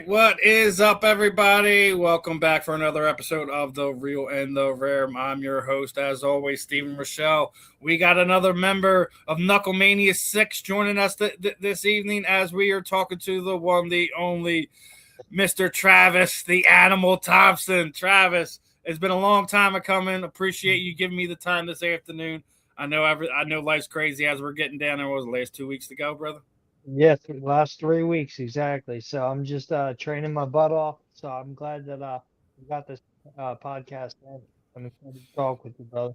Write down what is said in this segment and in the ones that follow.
What is up, everybody? Welcome back for another episode of The Real and the Rare. I'm your host, as always, Steven Rychel. We got another member of Knucklemainia 6 joining us this evening as we are talking to the one, the only Mr. Travis, the Animal Thompson. Travis, it's been a long time coming. Appreciate you giving me the time this afternoon. I know life's crazy as we're getting down there. What was the last 2 weeks to go, brother? Yes, last 3 weeks exactly. So I'm just training my butt off. So I'm glad that we got this podcast in. I'm excited to talk with you, brother.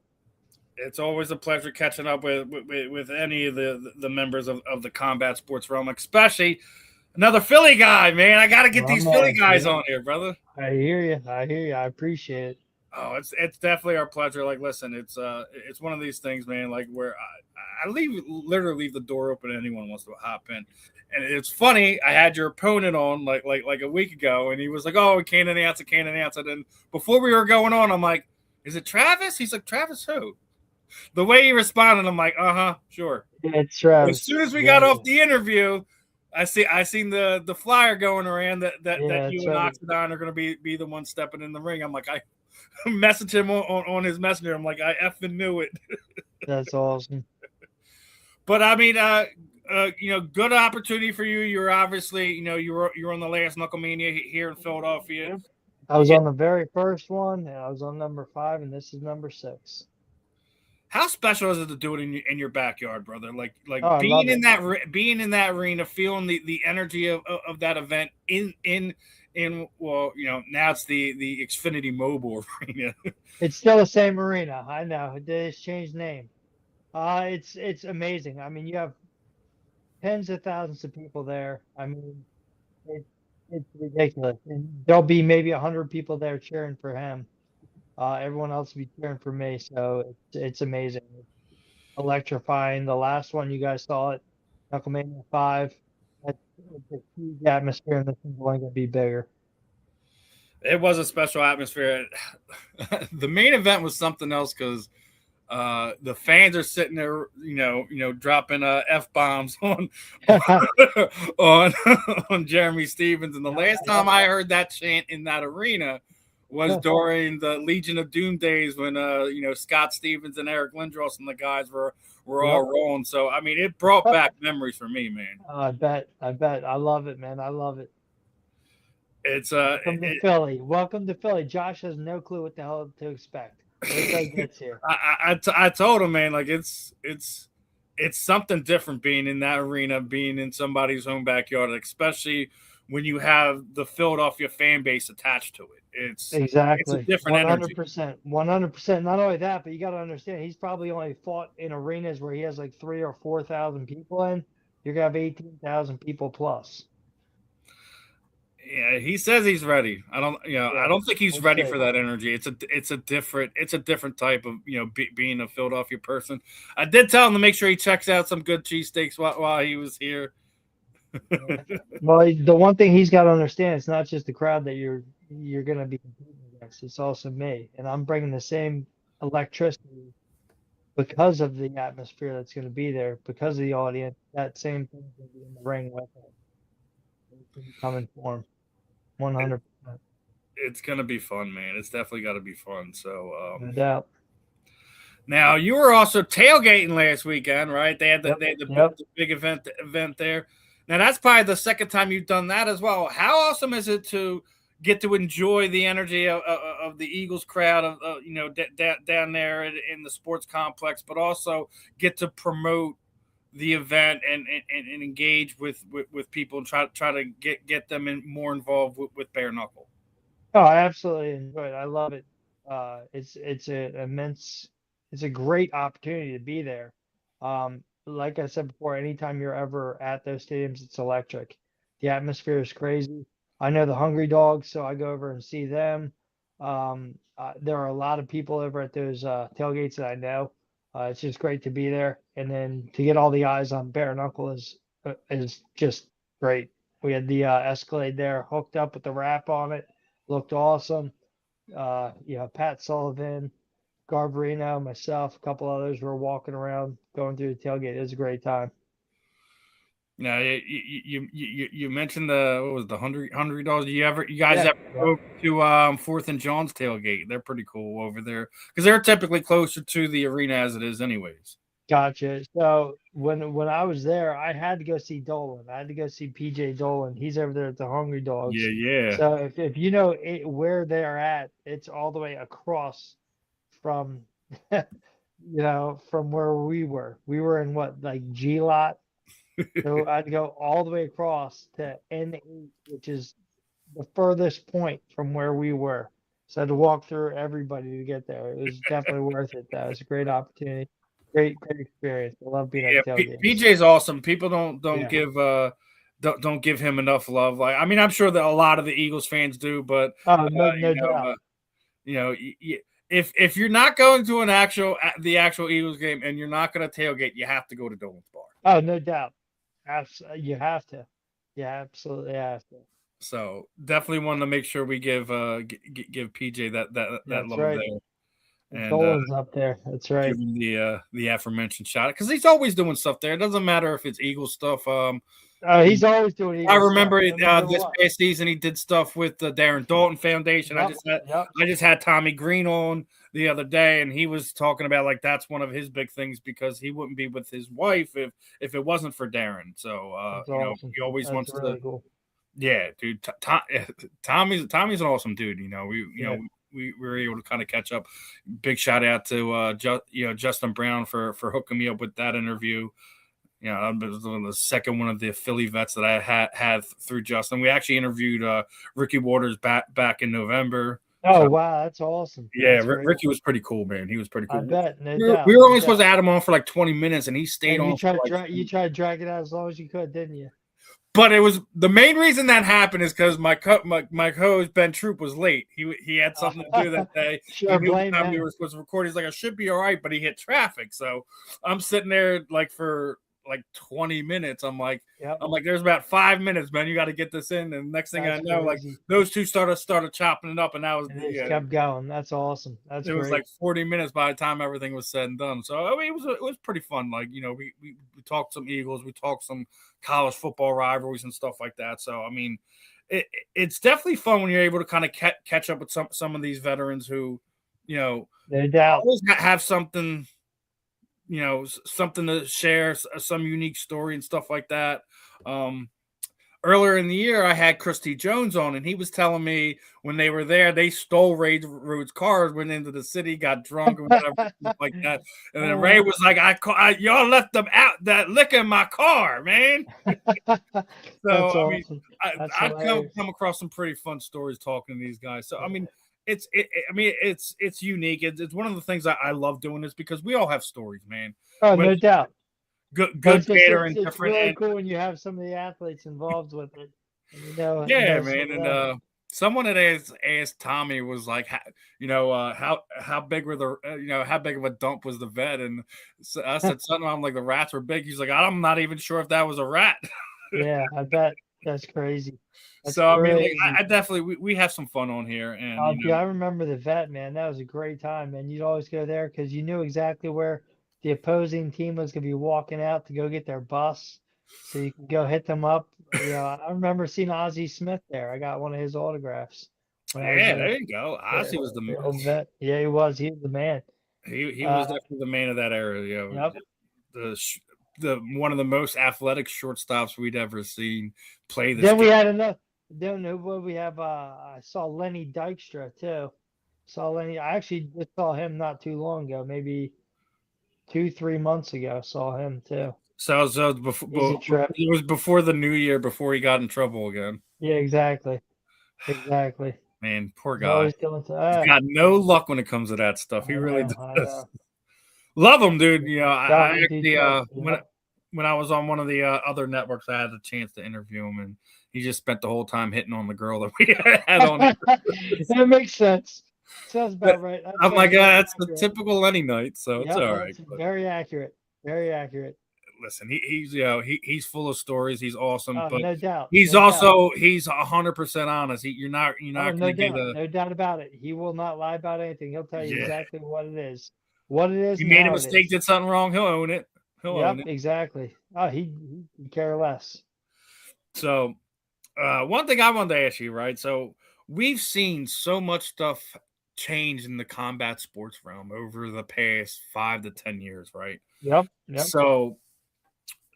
It's always a pleasure catching up with any of the members of the combat sports realm, especially another Philly guy, man. I got to get My these Philly man, guys yeah. on here, brother. I hear you. I hear you. I appreciate it. Oh, it's definitely our pleasure. Like, listen, it's one of these things, man. Like where I literally leave the door open to anyone who wants to hop in. And it's funny. I had your opponent on like a week ago, and he was like, "Oh, we can't announce it, can't announce it." And before we were going on, I'm like, "Is it Travis?" He's like, "Travis who?" The way he responded, I'm like, sure. It's As Travis. soon as we got Exactly. off the interview, I seen the flyer going around that Yeah, you that's and right. Oxendine are going to be the one stepping in the ring. I'm like, I messaged him on his messenger. I'm like, I effing knew it. That's awesome. But I mean, good opportunity for you. You're obviously, you're on the last Knucklemania here in Philadelphia. Yep. I was on the very first one, and I was on number 5, and this is number 6. How special is it to do it in your backyard, brother? Like Oh, I love it. being in that arena, feeling the energy of that event in well, now it's the Xfinity Mobile Arena. It's still the same arena. I know. They just changed name. It's amazing. I mean, you have tens of thousands of people there. I mean, it, it's ridiculous. And there'll be maybe 100 people there cheering for him. Everyone else will be cheering for me. So it's amazing. It's electrifying. The last one you guys saw it, Knucklemania 5. That's it's a huge atmosphere, and this one's only going to be bigger. It was a special atmosphere. The main event was something else because the fans are sitting there, dropping f bombs on on Jeremy Stevens. And the last time I heard that chant in that arena was during the Legion of Doom days when Scott Stevens and Eric Lindros and the guys were all Yep. rolling. So I mean, it brought back memories for me, man. I bet. I bet. I love it, man. I love it. It's Welcome to Philly. Welcome to Philly. Josh has no clue what the hell to expect. Wait till he gets here. I told him, man, like it's something different being in that arena, being in somebody's home backyard, especially when you have the Philadelphia fan base attached to it. It's a Exactly. different energy. 100%. 100%. Not only that, but you got to understand, he's probably only fought in arenas where he has like 3 or 4 thousand people in. You're gonna have 18,000 people plus. Yeah, he says he's ready. I Yeah, don't think he's we'll ready see. for that energy. It's a different type of being a Philadelphia person. I did tell him to make sure he checks out some good cheesesteaks while he was here. Yeah. Well, the one thing he's got to understand, it's not just the crowd that you're gonna be competing against. It's also me, and I'm bringing the same electricity because of the atmosphere that's going to be there, because of the audience. That same thing is going to be in the ring with him. It's going to come in form. 100%. It's gonna be fun, man. It's definitely got to be fun. So No doubt. now you were also tailgating last weekend, right? Yep. they had Yep. the big event there. Now that's probably the second time you've done that as well. How awesome is it to get to enjoy the energy of the Eagles crowd of down there in the sports complex, but also get to promote the event and engage with people and try to get them more involved with bare knuckle. Oh, I absolutely enjoy it. I love it. It's an immense, it's a great opportunity to be there. Like I said before, anytime you're ever at those stadiums, it's electric. The atmosphere is crazy. I know the Hungry Dogs, so I go over and see them. There are a lot of people over at those tailgates that I know. It's just great to be there, and then to get all the eyes on bare knuckle is just great. We had the Escalade there hooked up with the wrap on it, looked awesome. Pat Sullivan, Garbarino, myself, a couple others were walking around, going through the tailgate. It was a great time. Now, you mentioned what was the $100? You guys Yeah, ever go to Fourth and John's tailgate? They're pretty cool over there because they're typically closer to the arena as it is, anyways. Gotcha. So when I was there, I had to go see Dolan. I had to go see PJ Dolan. He's over there at the Hungry Dogs. Yeah. So if you know where they're at, it's all the way across from from where we were. We were in what, like G lot. So I had to go all the way across to N8, which is the furthest point from where we were. So I had to walk through everybody to get there. It was definitely worth it. That was a great opportunity. Great experience. I love being at tailgates. PJ's awesome. People don't Yeah. give don't give him enough love. Like, I mean, I'm sure that a lot of the Eagles fans do, but no doubt. If you're not going to the actual Eagles game and you're not going to tailgate, you have to go to Dolan's Bar. Oh, no doubt. You have to. Yeah, absolutely have to. So definitely wanted to make sure we give PJ that love right. there. And Dolan's up there. That's right. Give him the aforementioned shot because he's always doing stuff there. It doesn't matter if it's Eagle stuff. He's always doing Eagle I remember stuff, this past season he did stuff with the Darren Dalton Foundation. I just had Tommy Green on the other day, and he was talking about like that's one of his big things because he wouldn't be with his wife if it wasn't for Darren. So awesome. He always wants really to. Cool. Yeah, dude. Tommy's an awesome dude. We were able to kind of catch up. Big shout out to Justin Brown for hooking me up with that interview. I was the second one of the Philly vets that I had through Justin. We actually interviewed Ricky Waters back in November. Oh, wow, that's awesome. Yeah, Ricky was pretty cool, man. He was pretty cool. I bet. We were only supposed to add him on for like 20 minutes, and he stayed on. You tried to drag it out as long as you could, didn't you? But it was the main reason that happened is because my co-host Ben Troop was late. He had something to do that day. Sure, he knew the time we were supposed to record. He's like, I should be all right, but he hit traffic. So I'm sitting there like for like 20 minutes. I'm like, there's about 5 minutes, man. You got to get this in. And next thing I know, like those two started chopping it up, and that was kept going. That's awesome. It was like 40 minutes by the time everything was said and done. So I mean, it was pretty fun. Like we talked some Eagles, we talked some college football rivalries and stuff like that. So I mean, it's definitely fun when you're able to kind of catch up with some of these veterans who, no doubt, always have something. Something to share, some unique story and stuff like that. Earlier in the year, I had Christy Jones on, and he was telling me when they were there, they stole Ray Root's cars, went into the city, got drunk, or whatever, like that. And then Ray was like, y'all left them out that liquor in my car, man. So, I mean, I've come across some pretty fun stories talking to these guys. So, I mean, it's unique. It's one of the things I love doing this because we all have stories, man. Oh, no doubt. Good, bad, or indifferent. It's really cool when you have some of the athletes involved with it. Yeah, man. And someone had asked Tommy was like, how big were the how big of a dump was the vet? And so I said something on like the rats were big. He's like, I'm not even sure if that was a rat. Yeah, I bet. That's crazy. That's so crazy. I mean, like, I definitely we have some fun on here, and I remember the vet, man. That was a great time, man. You'd always go there because you knew exactly where the opposing team was going to be walking out to go get their bus, so you could go hit them up. I remember seeing Ozzie Smith there. I got one of his autographs. Yeah, there you go. Ozzie was the old vet. Yeah, he was. He was the man. He was definitely the man of that era. Yep. The one of the most athletic shortstops we'd ever seen play this. Then we had enough. Then we have. I saw Lenny Dykstra too. I actually just saw him not too long ago, maybe 2-3 months ago. Saw him too. So it was before the new year, before he got in trouble again. Yeah, exactly. Man, poor guy. He's got no luck when it comes to that stuff. He really does. Love him, dude. I actually when I was on one of the other networks, I had the chance to interview him, and he just spent the whole time hitting on the girl that we had on. That makes sense. Sounds about right. I'm like, that's the typical Lenny night, so it's all right. Very accurate. Very accurate. Listen, he's full of stories. He's awesome, but no doubt. He's also 100% honest. You're not going to get no doubt about it. He will not lie about anything. He'll tell you exactly what it is. What it is. He made a mistake, did something wrong, he'll own it. He'll own Yep, it. exactly. Oh, he care less. So, one thing I wanted to ask you, right? So, we've seen so much stuff change in the combat sports realm over the past 5 to 10 years, right? Yep, yep. So,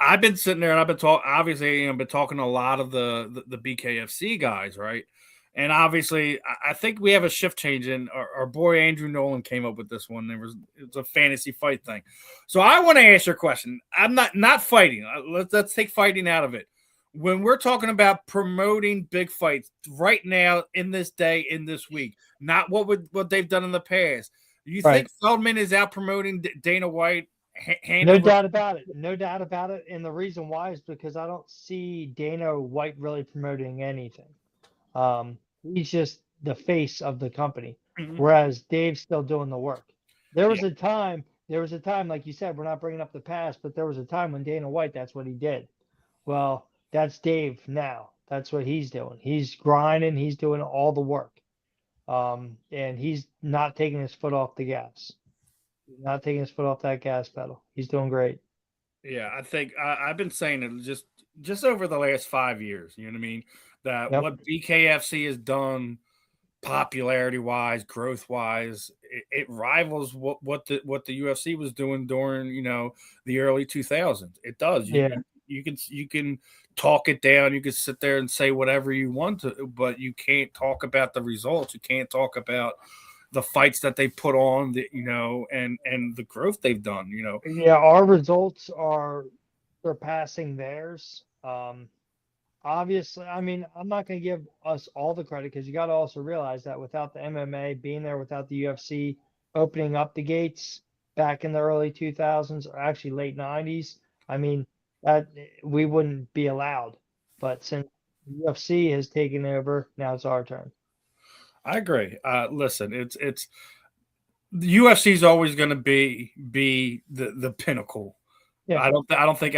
I've been sitting there and I've been talking. Obviously, I've been talking to a lot of the BKFC guys, right? And obviously, I think we have a shift change in our boy Andrew Nolan came up with this one. It's a fantasy fight thing. So I want to ask your question. I'm not fighting. Let's take fighting out of it. When we're talking about promoting big fights right now in this day in this week, not what they've done in the past. Do you think Right. Feldman is out promoting Dana White hand No over? doubt about it. No doubt about it. And the reason why is because I don't see Dana White really promoting anything. He's just the face of the company, Mhm. whereas Dave's still doing the work. There Yeah, was a time, there was a time, like you said, we're not bringing up the past, but there was a time when Dana White, that's what he did. Well, that's Dave now. That's what he's doing. He's grinding. He's doing all the work. And he's not taking his foot off the gas. He's not taking his foot off that gas pedal. He's doing great. yeah. I think I've been saying it just over the last 5 years. You know what I mean? That Yep. what BKFC has done, popularity wise, growth wise, it rivals what the UFC was doing during the early 2000s. It does. Yeah. You can talk it down. You can sit there and say whatever you want to, but you can't talk about the results. You can't talk about the fights that they put on, and the growth they've done. Yeah. Our results are surpassing theirs. Obviously, I mean, I'm not going to give us all the credit because you got to also realize that without the MMA being there, without the UFC opening up the gates back in the early 2000s or actually late 90s, I mean, that we wouldn't be allowed. But since the UFC has taken over, now it's our turn. I agree. Listen, it's the UFC is always going to be the pinnacle. Yeah. I don't think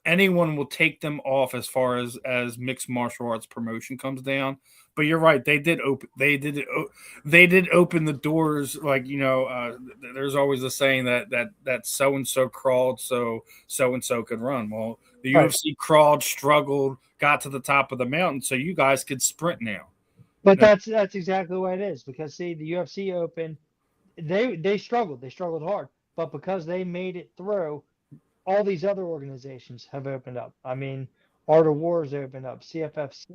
anyone will take them off as far as mixed martial arts promotion comes down. But you're right. They did open the doors. Like there's always a saying that so and so crawled so and so could run. Well, the Right. UFC crawled, struggled, got to the top of the mountain, so you guys could sprint now. But that's exactly what it is because see, the UFC opened, they struggled. They struggled hard. But because they made it through, all these other organizations have opened up. I mean, Art of Wars opened up, CFFC,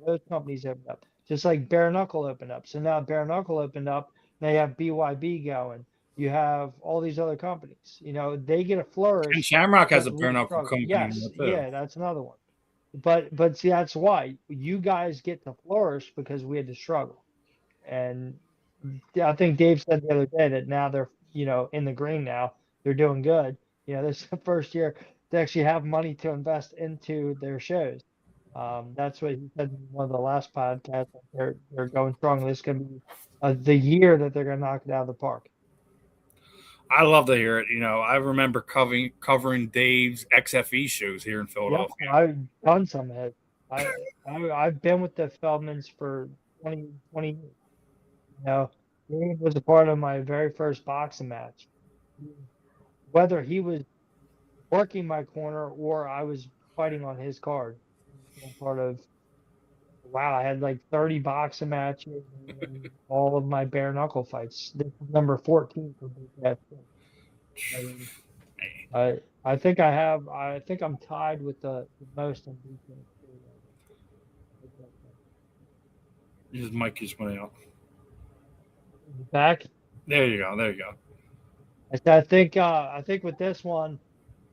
those companies opened up, just like Bare Knuckle opened up. So now Bare Knuckle opened up, now you have BYB going. You have all these other companies. They get a And flourish Shamrock has because a we bare knuckle struggle. company Yes, now too. yeah, that's another one. But see, that's why you guys get to flourish because we had to struggle. And I think Dave said the other day that now they're, in the green now. They're doing good. This is the first year to actually have money to invest into their shows. That's what he said in one of the last podcasts. They're going strong. This is going to be the year that they're going to knock it out of the park. I love to hear it. I remember covering Dave's XFE shows here in Yep, Philadelphia. I've done some of it. I, I've been with the Feldmans for 20 years. Dave was a part of my very first boxing match. Whether he was working my corner or I was fighting on his card. Part of wow, I had like 30 boxing matches and all of my bare knuckle fights. This is number 14 for BKFC. I mean, I think I think I'm tied with the most in BKFC. His mic just went out. Back. There you go. There you go. I think with this one,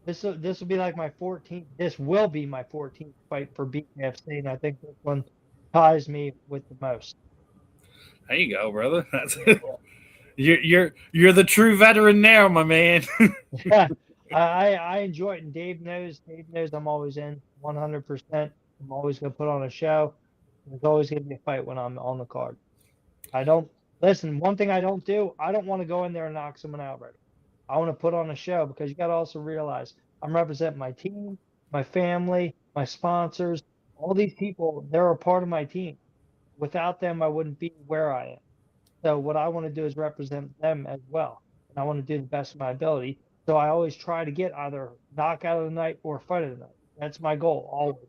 this will be like my 14th. This will be my 14th fight for BKFC, and I think this one ties me with the most. There you go, brother. That's you're the true veteran now, my man. Yeah, I enjoy it, and Dave knows. Dave knows I'm always in 100%. I'm always gonna put on a show. There's always gonna be a fight when I'm on the card. I don't listen. One thing I don't do. I don't want to go in there and knock someone out right. I want to put on a show because you got to also realize I'm representing my team, my family, my sponsors. All these people, they're a part of my team. Without them, I wouldn't be where I am. So what I want to do is represent them as well, and I want to do the best of my ability. So I always try to get either knockout of the night or fight of the night. That's my goal always.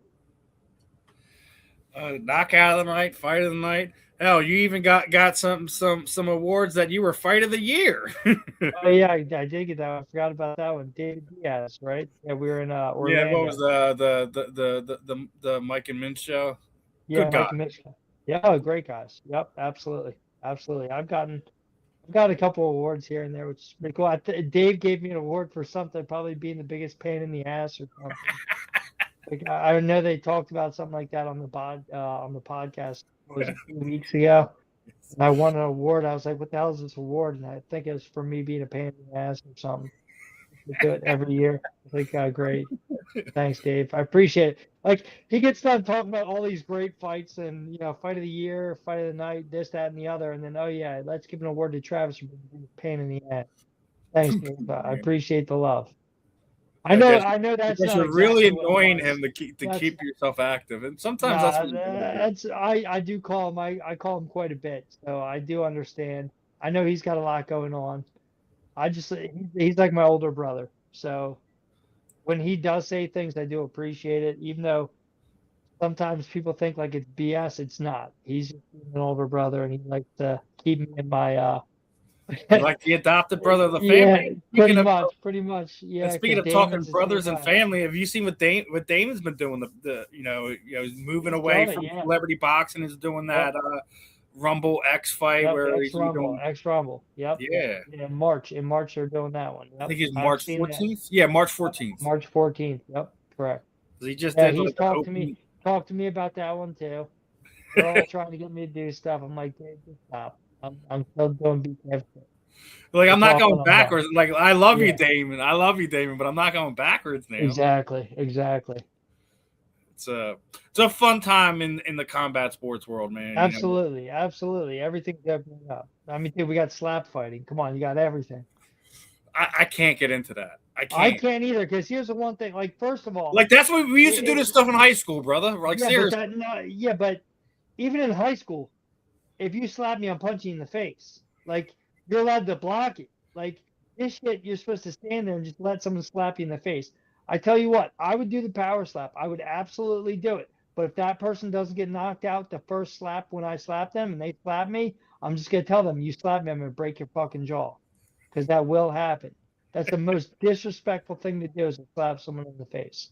Knockout of the night, fight of the night. Hell, you even got some awards that you were fight of the year. Oh yeah, I did get that one. I forgot about that one. David Diaz, right? Yeah, we were in Yeah, what was Orlando. the Mike and Min show? Yeah, Good Mike God. and Mitch. Yeah, oh, great guys. Yep, absolutely, absolutely. I've got a couple awards here and there, which is pretty cool. Dave gave me an award for something, probably being the biggest pain in the ass or something. Like I know they talked about something like that on the podcast. What was it, 2 weeks ago? And I won an award. I was like, "What the hell is this award?" And I think it was for me being a pain in the ass or something. We do it every year. I think great. Thanks, Dave. I appreciate it. Like he gets done talking about all these great fights and fight of the year, fight of the night, this, that, and the other, and then oh yeah, let's give an award to Travis for being a pain in the ass. Thanks, Dave. I appreciate the love. I guess I know I that's guess not you're really exactly what it annoying was. him to That's keep yourself active, and sometimes that's nah, what you gotta do. that's I do call him. I call him quite a bit, so I do understand. I know he's got a lot going on. He's like my older brother, so when he does say things, I do appreciate it, even though sometimes people think like it's BS. It's not. He's just an older brother, and he likes to keep me in my You're like the adopted brother of the family. yeah, Speaking of pretty much, and yeah. speaking Because of talking Damon's the same brothers and way. family, have you seen what Damon's been doing? He's moving He's away killing it, from yeah. celebrity boxing, is doing that Yep, Rumble X fight yep. where X he's Rumble, doing. X Rumble. Yep, yep. Yeah, In March they're doing that one. I Yep, think it's I've March seen that. 14th. Yeah, March Yep, 14th. March 14th. Yep, correct. He just Yeah, did he's like an open. talked to me about that one too. They're all trying to get me to do stuff. I'm like, dude, just stop. I'm still doing BKFC. Like I'm That's not all going when I'm done. backwards. Like I love you, Yeah, Damon. I love you, Damon, but I'm not going backwards now. exactly. It's a fun time in the combat sports world, man. Absolutely. Everything's opening up. I mean, dude, we got slap fighting. Come on, you got everything. I can't get into that. I I can't. can't either because here's the one thing. Like, first of all, Like that's what we used to do it, this stuff in high school, brother. Like yeah, but seriously. that no, yeah, but even in high school, if you slap me, I'm punching you in the face. Like, you're allowed to block it. Like this shit, you're supposed to stand there and just let someone slap you in the face. I tell you what, I would do the power slap. I would absolutely do it. But if that person doesn't get knocked out the first slap when I slap them and they slap me, I'm just gonna tell them, you slap me, I'm gonna break your fucking jaw, because that will happen. That's the most disrespectful thing to do is to slap someone in the face.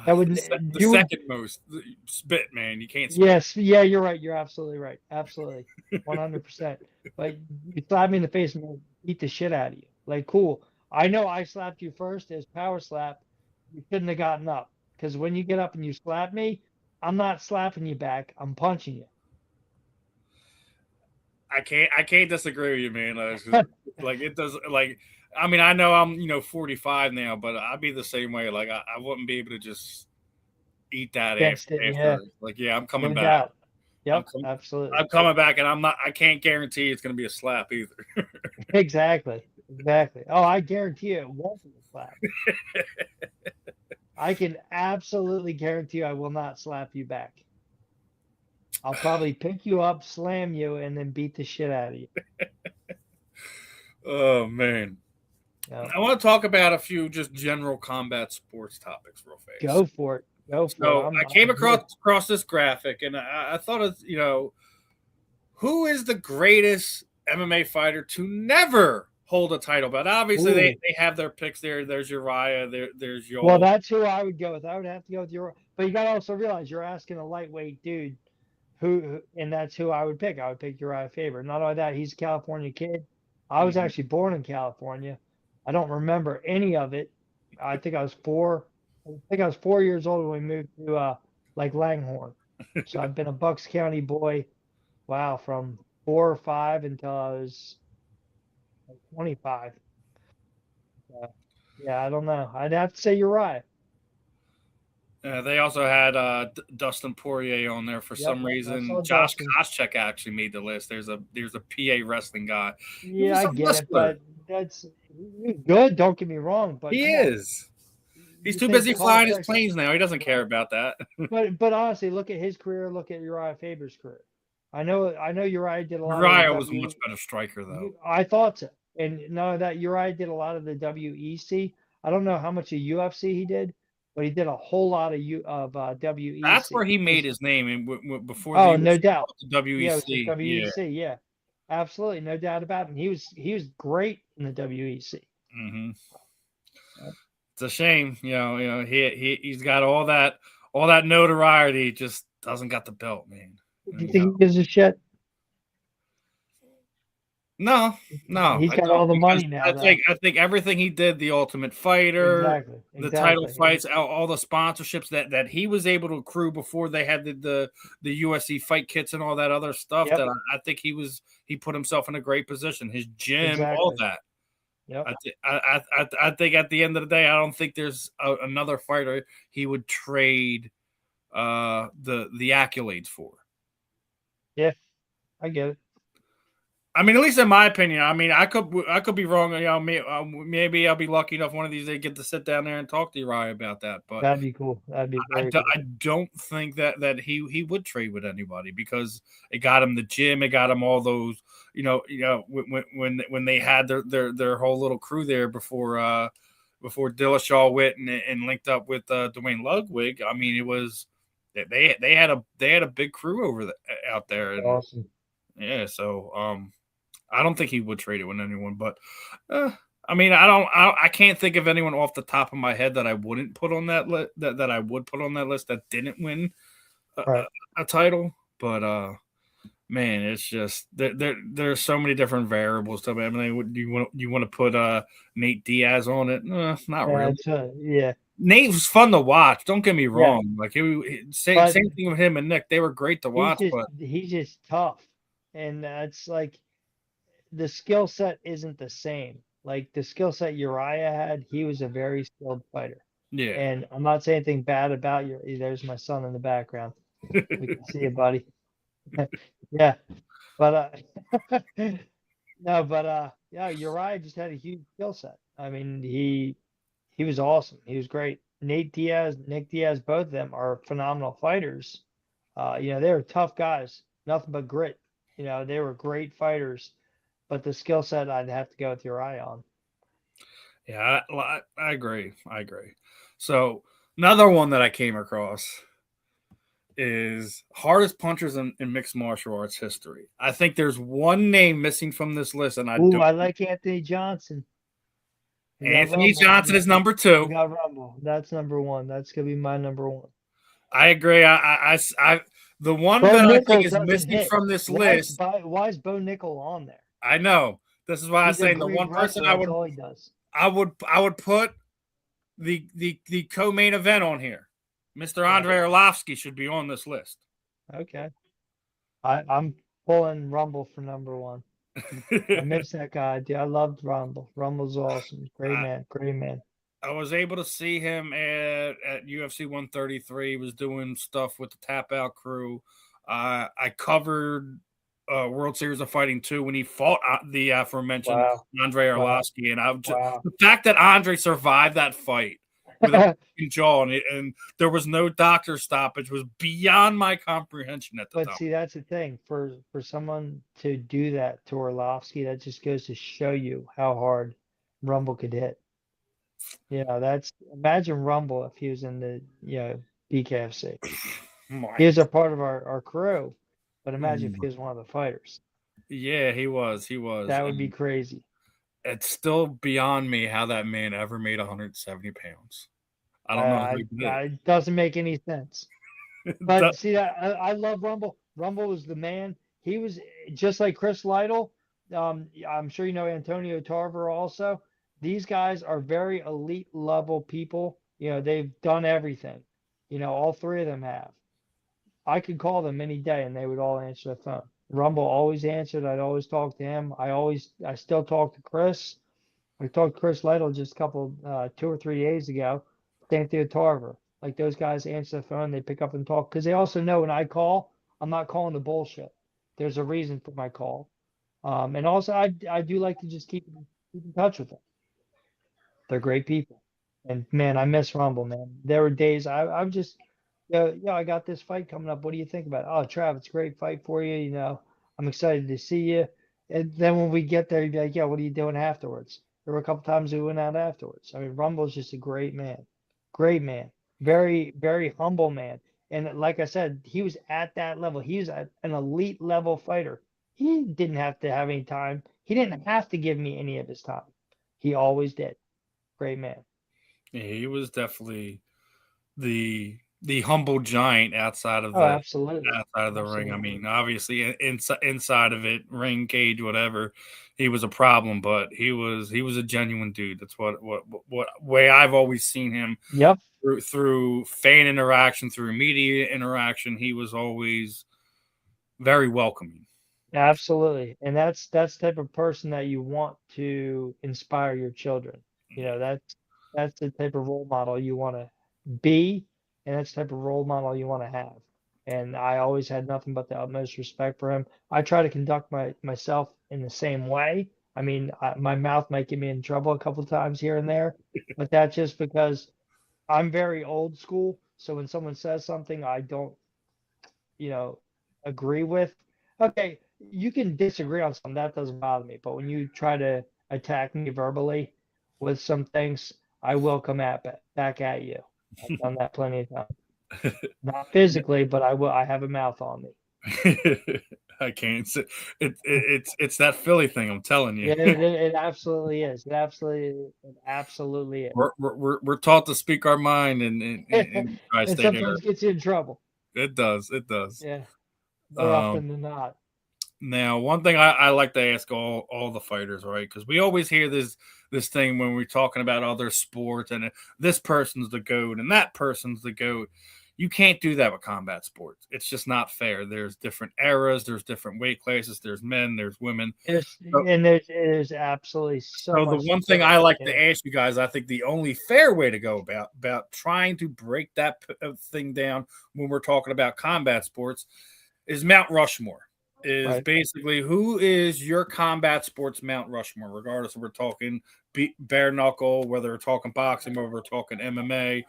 That would The you would second most spit, man. You can't spit. yes, yeah, you're right. You're absolutely right. Absolutely. 100%. But you slap me in the face and I'll beat the shit out of you. Like, cool. I know I slapped you first as power slap. You shouldn't have gotten up. Because when you get up and you slap me, I'm not slapping you back. I'm punching you. I can't disagree with you, man. Like it does. Like I mean, I know I'm 45 now, but I'd be the same way. Like I wouldn't be able to just eat that Against it, yeah. after. Like yeah, I'm coming No back. doubt. Yep, absolutely. I'm coming back, and I'm not. I can't guarantee it's going to be a slap either. Exactly. Oh, I guarantee you it won't be a slap. I can absolutely guarantee you I will not slap you back. I'll probably pick you up, slam you, and then beat the shit out of you. Oh man. Yeah. I want to talk about a few just general combat sports topics real fast. Go for it. So I came across this graphic, and I thought of who is the greatest MMA fighter to never hold a title belt? Obviously, they have their picks there. There's Uriah. There's Yoel. Well, that's who I would go with. I would have to go with Uriah. But you got to also realize you're asking a lightweight dude and that's who I would pick. I would pick Uriah Faber. Not only that, he's a California kid. I was actually born in California. I don't remember any of it. I think I was 4 years old when we moved to like Langhorne. So I've been a Bucks County boy, wow, from 4 or 5 until I was like 25. Yeah, I don't know. I'd have to say Uriah. They also had Dustin Poirier on there for some reason. Josh Koscheck actually made the list. There's a PA wrestling guy. Yeah, I get it, but he's good. Don't get me wrong, but he is. He's too busy flying his planes now. He doesn't care about that. but honestly, look at his career. Look at Uriah Faber's career. I know Uriah did a lot of the Uriah was a W. much better striker, though. I thought so. And none of that, Uriah did a lot of the WEC. I don't know how much of UFC he did, but he did a whole lot of That's where WEC. he made his name, and before the Oh, no UFC, doubt. the Yeah, it was the WEC. Yeah. WEC. Yeah, absolutely, no doubt about it. And he was great in the WEC. Hmm. It's a shame, he's got all that notoriety, just doesn't got the belt, man. Do you think he gives a shit? No, no, He's I got don't, all the because money now, I though. think I think everything he did, the Ultimate Fighter, Exactly, the title exactly. fights, all the sponsorships that he was able to accrue before they had the USC fight kits and all that other stuff. Yep, That I think he put himself in a great position. His gym, all exactly. that. Yep. I think at the end of the day, I don't think there's another fighter he would trade the accolades for. Yeah, I get it. I mean, at least in my opinion. I mean, I could be wrong. Maybe I'll be lucky enough one of these days get to sit down there and talk to Uriah about that. But That'd be cool. That'd be very cool. I don't think that he would trade with anybody, because it got him the gym, it got him all those. When they had their whole little crew there before Dillashaw went and linked up with Dwayne Ludwig. I mean, it was they had a big crew out there. And, Awesome. yeah, so I don't think he would trade it with anyone, but I mean, I can't think of anyone off the top of my head that I wouldn't put on that list that I would put on that list that didn't win a title. But man, it's just there's so many different variables to it. I mean, you want to put Nate Diaz on it? Not really. Yeah. Nate was fun to watch. Don't get me Yeah. wrong. Like same thing with him and Nick. They were great to watch. He's just tough, and that's like the skill set isn't the same. Like the skill set Uriah had, he was a very skilled fighter. Yeah. And I'm not saying anything bad about you. There's my son in the background. We can see it, buddy. Yeah, but no, but yeah, Uriah just had a huge skill set. I mean, he was awesome. He was great. Nate Diaz, Nick Diaz, both of them are phenomenal fighters. They were tough guys, nothing but grit. They were great fighters, but the skill set I'd have to go with Uriah on. Yeah, I agree. So another one that I came across is hardest punchers in mixed martial arts history. I think there's one name missing from this list, and I like Anthony Johnson. Anthony Johnson is number 2. We got Rumble. That's number 1. That's gonna be my number 1. I agree. I the one that I think is missing from this list. Why is Bo Nickel on there? I know. This is why I'm saying the one person I would put the co-main event on here. Mr. Andrei Arlovsky should be on this list. Okay. I'm pulling Rumble for number 1. I miss that guy, dude. I loved Rumble. Rumble's awesome. Great man. I was able to see him at UFC 133. He was doing stuff with the Tap Out crew. I covered World Series of Fighting 2 when he fought the aforementioned Andrei Arlovsky. And the fact that Andre survived that fight with a jaw and there was no doctor stoppage was beyond my comprehension at the time. But see, that's the thing. For someone to do that to Arlovsky, that just goes to show you how hard Rumble could hit. Imagine Rumble if he was in the BKFC. He was a part of our crew, but imagine if he was one of the fighters. Yeah, he was. That would be crazy. It's still beyond me how that man ever made 170 pounds. I don't know how he did it. It doesn't make any sense. But see, I love Rumble. Rumble was the man. He was just like Chris Lytle. I'm sure you know Antonio Tarver also. These guys are very elite level people. They've done everything. All 3 of them have. I could call them any day and they would all answer the phone. Rumble always answered. I'd always talk to him. I still talk to Chris. I talked to Chris Lytle just a couple, 2 or 3 days ago. Same thing with Tarver. Like those guys answer the phone, they pick up and talk because they also know when I call, I'm not calling the bullshit. There's a reason for my call. And also I do like to just keep in touch with them. They're great people. And man, I miss Rumble, man. There were days I would just I got this fight coming up. What do you think about it? Oh, Travis, great fight for you. I'm excited to see you. And then when we get there, you'd be like, yeah, what are you doing afterwards? There were a couple times we went out afterwards. I mean, Rumble's just a great man, very, very humble man. And like I said, he was at that level. He was at an elite level fighter. He didn't have to have any time. He didn't have to give me any of his time. He always did. Great man. Yeah, he was definitely the humble giant outside of Oh, the absolutely. ring. I Absolutely. mean, obviously inside of it, ring cage, whatever, he was a problem, but he was a genuine dude. That's what way I've always seen him Yep. through fan interaction, through media interaction. He was always very welcoming. Absolutely. And that's the type of person that you want to inspire your children. That's the type of role model you want to be, and that's the type of role model you want to have. And I always had nothing but the utmost respect for him. I try to conduct myself in the same way. I mean, my mouth might get me in trouble a couple times here and there, but that's just because I'm very old school. So when someone says something I don't you know, agree with, okay, you can disagree on something, that doesn't bother me. But when you try to attack me verbally with some things, I will come back at you. I've done that plenty of times. Not physically, but I will. I have a mouth on me. I can't say it's that Philly thing. I'm telling you. Yeah, it absolutely is. It absolutely is. We're taught to speak our mind in And tri-state area. sometimes gets you in trouble. It does. It does. Yeah, more Um, often than not. Now, one thing I like to ask all the fighters, right? Because we always hear this thing when we're talking about other sports, and this person's the goat and that person's the goat. You can't do that with combat sports. It's just not fair. There's different eras. There's different weight classes. There's men. There's women. So, There's absolutely so so the much one thing I stability. like Yeah, to ask you guys, I think the only fair way to go about trying to break that thing down when we're talking about combat sports is Mount Rushmore. Is right. basically who is your combat sports Mount Rushmore, regardless if we're talking bare knuckle, whether we're talking boxing, whether we're talking MMA.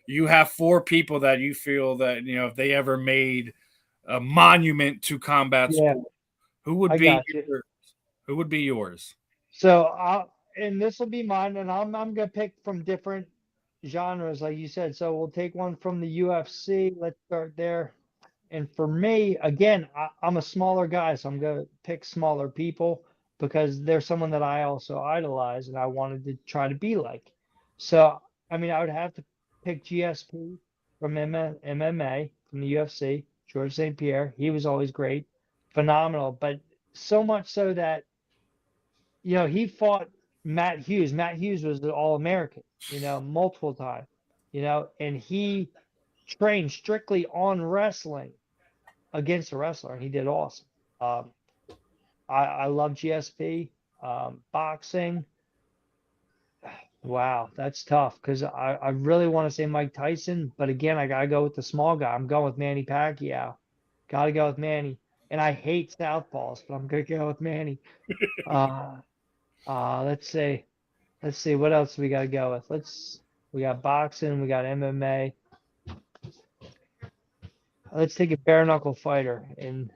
You have four people that you feel that if they ever made a monument to combat Yeah, sport, who would I be got you. who would be yours? So and this will be mine, and I'm gonna pick from different genres, like you said. So we'll take one from the UFC. Let's start there. And for me, again, I'm a smaller guy, so I'm gonna pick smaller people because they're someone that I also idolize and I wanted to try to be like. So I mean, I would have to pick GSP from MMA from the UFC, George St. Pierre. He was always great, phenomenal, but so much so that he fought Matt Hughes. Matt Hughes was the All-American, multiple times, and he trained strictly on wrestling against a wrestler, and he did awesome. Um, I love GSP. Boxing, wow, that's tough because I really want to say Mike Tyson, but again, I gotta go with the small guy. I'm going with Manny Pacquiao. Gotta go with Manny. And I hate southpaws, but I'm gonna go with Manny. Uh, let's see. Let's see what else we got to go with. We got boxing, we got MMA. Let's take a bare knuckle fighter, and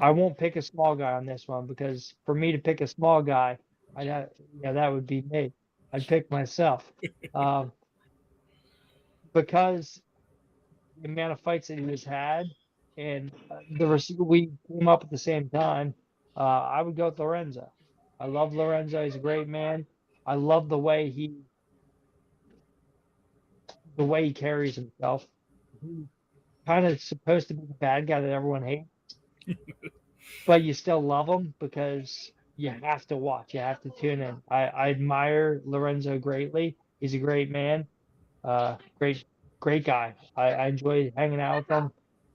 I won't pick a small guy on this one because for me to pick a small guy, that would be me. I'd pick myself, um, because the amount of fights that he has had, and we came up at the same time. I would go with Lorenzo. I love Lorenzo. He's a great man. I love the way he carries himself. He's kind of supposed to be the bad guy that everyone hates, but you still love him because you have to watch, you have to tune in. I admire Lorenzo greatly. He's a great man, great, great guy. I enjoy hanging out with him.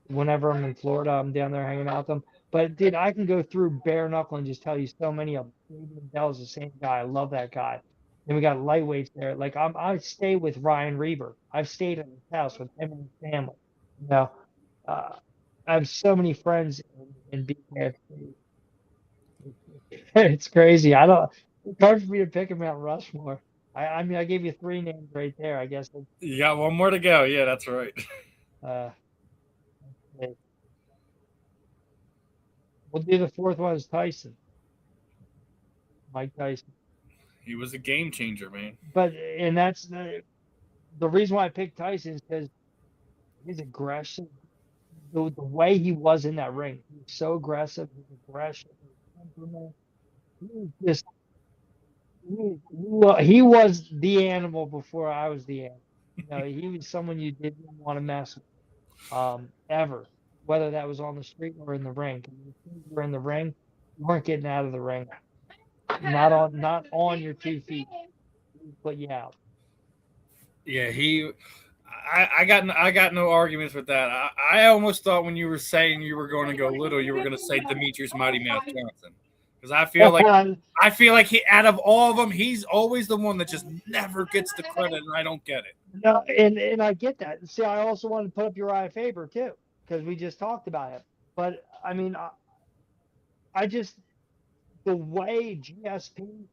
Whenever I'm in Florida, I'm down there hanging out with him. But dude, I can go through bare knuckle and just tell you so many of them. David Dell's the same guy. I love that guy. Then we got lightweights there. Like I stay with Ryan Reber. I've stayed at his house with him and his family. You know, uh, I have so many friends in BKFC. It's crazy. I don't. It's hard for me to pick him Mount Rushmore. I mean, I gave you three names right there. I guess. You got one more to go. Yeah, that's right. Okay. We'll do the fourth one is Tyson, Mike Tyson. He was a game changer, man. And that's the reason why I picked Tyson is because his aggression, the way he was in that ring, he was so aggressive. His aggression, his temperament, he was just he was the animal before I was the animal. He was someone you didn't want to mess with, ever, whether that was on the street or in the ring. 'Cause if you were in the ring, you weren't getting out of the ring. Not on your 2 feet. He would put you out. Yeah, I got no arguments with that. I almost thought when you were saying you were going to go little, you were going to say Demetrius Mighty Mouse Johnson, because I feel like he, out of all of them, he's always the one that just never gets the credit, and I don't get it. No, and I get that. See, I also want to put up Uriah Faber too, because we just talked about him. But I mean, I just the way GSP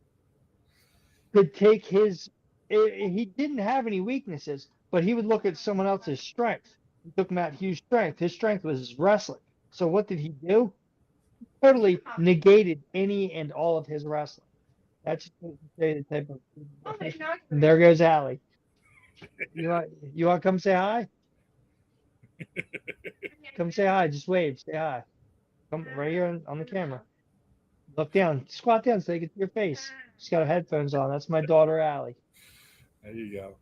could take he didn't have any weaknesses, but he would look at someone else's strength. He took Matt Hughes' strength. His strength was his wrestling. So what did he do? He totally negated any and all of his wrestling. That's just to say the type of. And there goes Allie. You want to come say hi? Come say hi. Just wave. Say hi. Come right here on the camera. Look down. Squat down so they get to your face. She's got her headphones on. That's my daughter Allie. There you go.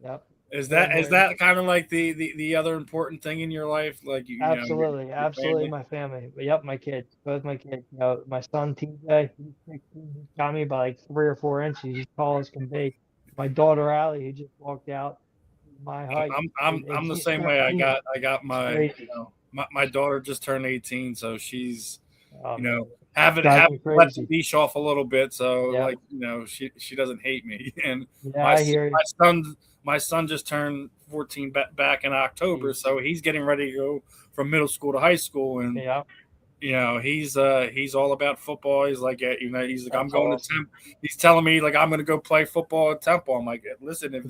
Yep. Is that kind of like the other important thing in your life? Like absolutely, your absolutely, family? my family. Yep, my kids, both my kids. My son TJ, he's 16. He's got me by like 3 or 4 inches. He's tall as can be. My daughter Allie, who just walked out, my height. I'm the same way. I got my daughter just turned 18, so she's having let the leash off a little bit, so she doesn't hate me. And my son just turned 14 back in October, so he's getting ready to go from middle school to high school, and he's all about football. He's like, he's like, I'm going to Temple. He's telling me like I'm going to go play football at Temple. I'm like, listen, if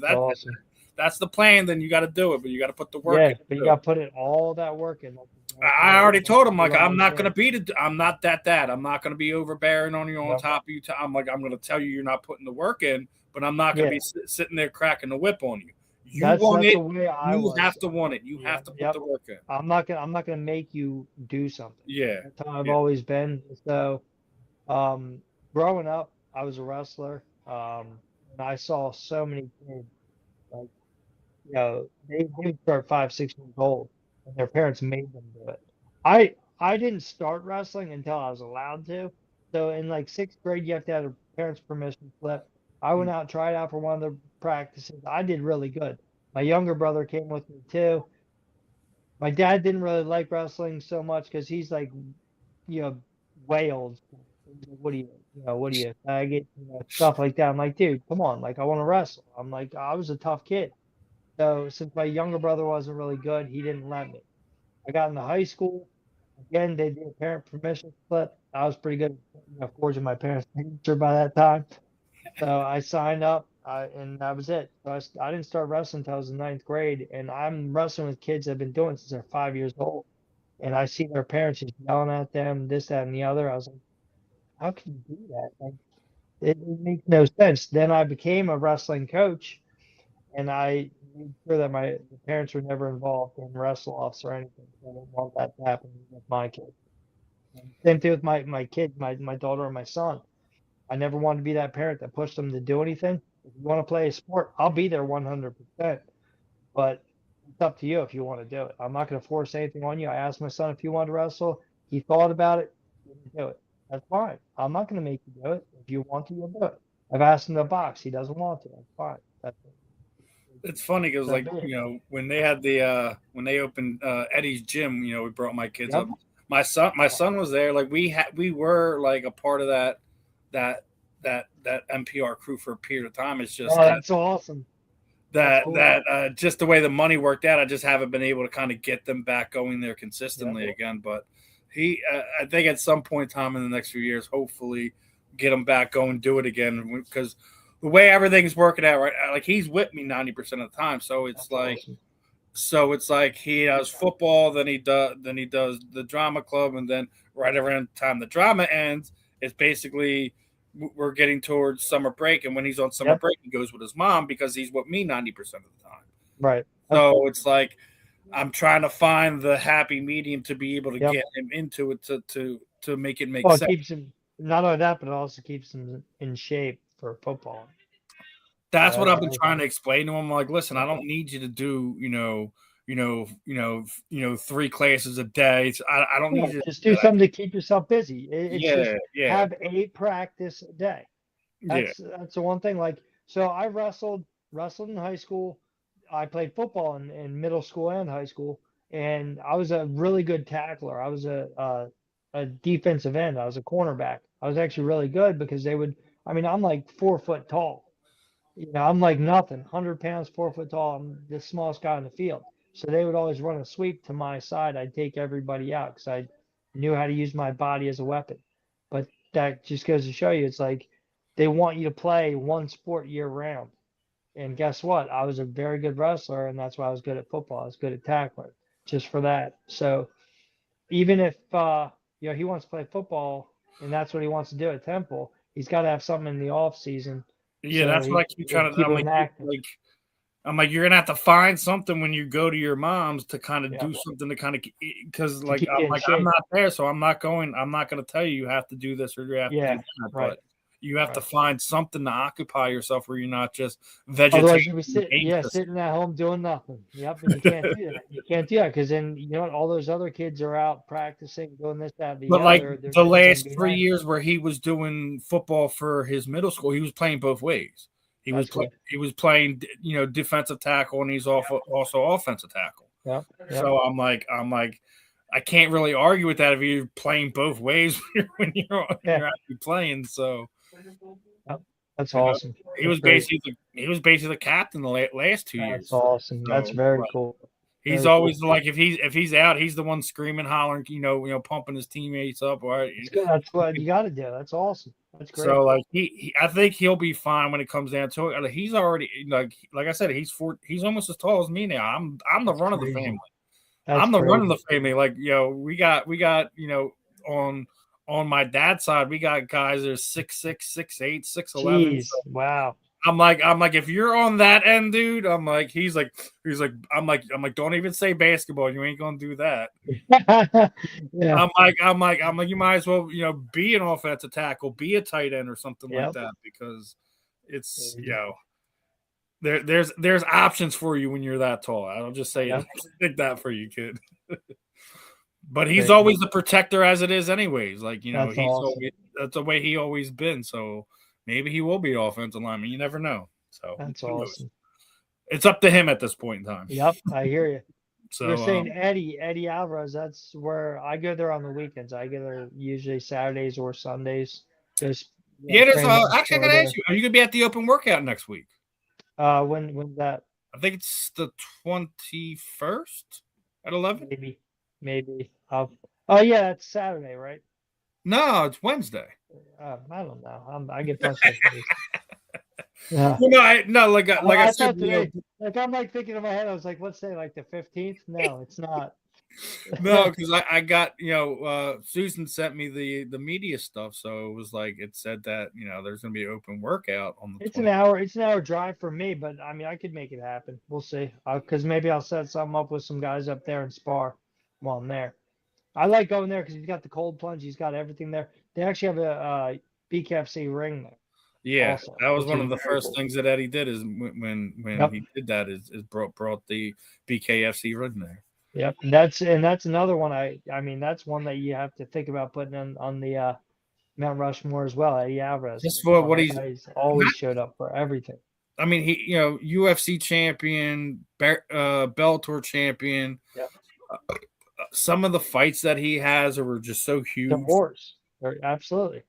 that's the plan, then you got to do it, but you got to put the work in. But you got to put in all that work in. I already told him, like, I'm not going to be I'm not that. I'm not going to be overbearing on you on top of you. I'm like, I'm going to tell you you're not putting the work in, but I'm not going to be sitting there cracking the whip on you. You want it. You have to want it. You have to put the work in. I'm not gonna make you do something. Yeah. That's how I've always been. So, growing up, I was a wrestler. And I saw so many kids, like, they would start 5, 6 years old, and their parents made them do it. I didn't start wrestling until I was allowed to. So in like 6th grade, you have to have a parent's permission slip. I went out and tried out for one of the practices. I did really good. My younger brother came with me too. My dad didn't really like wrestling so much because he's like, way old. What are you, faggot, stuff like that. I'm like, dude, come on, like I want to wrestle. I'm like, I was a tough kid. So since my younger brother wasn't really good, he didn't let me. I got into high school. Again, they did a parent permission slip. I was pretty good at forging my parents' signature by that time. So I signed up, and that was it. So I didn't start wrestling until I was in 9th grade, and I'm wrestling with kids that have been doing it since they're 5 years old. And I see their parents just yelling at them, this, that, and the other. I was like, how can you do that? Like, it makes no sense. Then I became a wrestling coach, and I made sure that the parents were never involved in wrestle-offs or anything. So I didn't want that to happen with my kids. And same thing with my kids, my daughter and my son. I never wanted to be that parent that pushed them to do anything. If you want to play a sport, I'll be there 100%. But it's up to you if you want to do it. I'm not going to force anything on you. I asked my son if he wanted to wrestle. He thought about it. He didn't do it. That's fine. I'm not going to make you do it. If you want to, you'll do it. I've asked him to box. He doesn't want to. That's fine. It's funny because, like, when they had when they opened Eddie's gym, we brought my kids up. My son was there. Like we were like a part of that NPR crew for a period of time. It's just that's awesome. That just the way the money worked out, I just haven't been able to kind of get them back going there consistently again. But I think at some point in time in the next few years, hopefully get him back going, do it again, because the way everything's working out right, like he's with me 90% of the time. So it's like, So it's like he does football, then he does the drama club, and then right around the time the drama ends, it's basically we're getting towards summer break, and when he's on summer Yep. break, he goes with his mom because he's with me 90% of the time. Right. So it's like I'm trying to find the happy medium to be able to Yep. get him into it to make it make Well, it sense. keeps him not only that, but it also keeps him in shape for football. That's what That's I've been trying to explain to him. Like, listen, I don't need you to do, 3 classes a day. I don't need you to just do something to keep yourself busy. It's just yeah, have a practice a day. yeah. That's the one thing. Like, so I wrestled in high school. I played football in middle school and high school, and I was a really good tackler. I was a defensive end. I was a cornerback. I was actually really good because they would. I mean, I'm like 4 foot tall. I'm like nothing, 100 pounds, 4 foot tall. I'm the smallest guy on the field. So they would always run a sweep to my side. I'd take everybody out because I knew how to use my body as a weapon. But that just goes to show you, it's like they want you to play one sport year round. And guess what? I was a very good wrestler, and that's why I was good at football. I was good at tackling, just for that. So even if he wants to play football and that's what he wants to do at Temple, he's got to have something in the off season Yeah, so that's what he I keep can trying to. keep him active. I'm like, you're gonna have to find something when you go to your mom's to kind of Yeah, do something to kind of because to keep you in I'm shape. not there, so I'm not gonna tell you have to do this or you have to do Yeah, that, right. but you have to Right. find something to occupy yourself where you're not just Otherwise, vegetating. you be sitting at home doing nothing. Yep, and you can't do that. You can't do that because then you know what? All those other kids are out practicing, doing this, that, the But like other. Their the dad's gonna last be 3 mad. years where he was doing football for his middle school, he was playing both ways. That's good. He was playing, defensive tackle, and he's also offensive tackle. Yep. So I'm like, I can't really argue with that if you're playing both ways when you're actually playing. So Yep. That's awesome. he That's was great. basically the captain the last 2 years. That's awesome. That's So very cool. he's Very always cool. like if he's out, he's the one screaming, hollering, pumping his teammates up. Or It's good. That's what you got to do. That's awesome. That's great. so like I think he'll be fine when it comes down to it. He's already like I said, he's almost as tall as me now. I'm the run of the family. That's I'm the run of crazy. the family. Like, we got on my dad's side, we got guys that are 6'6", 6'8", 6'11". Jeez. Wow. I'm like, if you're on that end, dude, I'm like, I'm like, don't even say basketball. You ain't gonna do that. Yeah. I'm like, you might as well, be an offensive tackle, be a tight end or something like that because it's, there's options for you when you're that tall. I'll just say it like that for you, kid. But he's always the protector as it is anyways. Like, That's awesome. That's the way he always been. So maybe he will be an offensive lineman. You never know. So that's awesome. It's up to him at this point in time. Yep, I hear you. So you're saying Eddie Alvarez. That's where I go there on the weekends. I go there usually Saturdays or Sundays. Just there's actually I gotta ask you, are you gonna be at the open workout next week? When's that? I think it's the 21st at 11. Maybe. Oh yeah, it's Saturday, right? No, it's Wednesday. I don't know. I get frustrated. Yeah. No, like I said, today, like I'm like thinking in my head, I was like, let's say like the 15th. No, it's not. No, because I got Susan sent me the media stuff, so it was like it said that there's gonna be an open workout on the. It's 20th. It's an hour drive for me, but I mean I could make it happen. We'll see. Because maybe I'll set something up with some guys up there and spar while I'm there. I like going there because he's got the cold plunge. He's got everything there. They actually have a BKFC ring there. Yeah, also, that was one of the first things that Eddie did is when he did that is brought the BKFC ring there. Yep, that's another one. I mean that's one that you have to think about putting on the Mount Rushmore as well. Eddie Alvarez. Just for what he's always showed up for everything. I mean, he UFC champion, Bellator champion. Yep. Some of the fights that he has are just so huge. The horse, absolutely.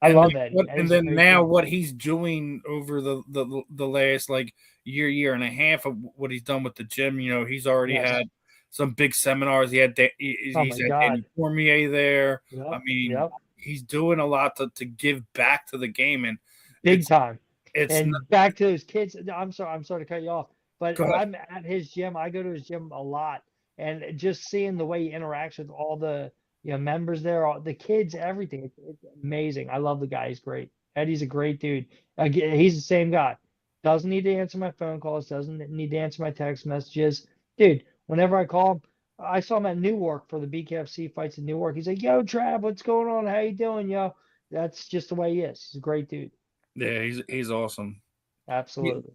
I love that. And then now what he's doing over the last like year and a half of what he's done with the gym, he's already had some big seminars. He had he's had Danny Cormier there. Yep. I mean, he's doing a lot to give back to the game and big time. It's back to those kids. I'm sorry to cut you off. But Go ahead. I'm at his gym. I go to his gym a lot, and just seeing the way he interacts with all the members there, all the kids, everything. It's amazing. I love the guy. He's great. Eddie's a great dude. Again, he's the same guy. Doesn't need to answer my phone calls. Doesn't need to answer my text messages. Dude, whenever I call him, I saw him at Newark for the BKFC fights in Newark. He's like, "Yo, Trav, what's going on? How you doing, yo?" That's just the way he is. He's a great dude. Yeah, he's awesome. Absolutely.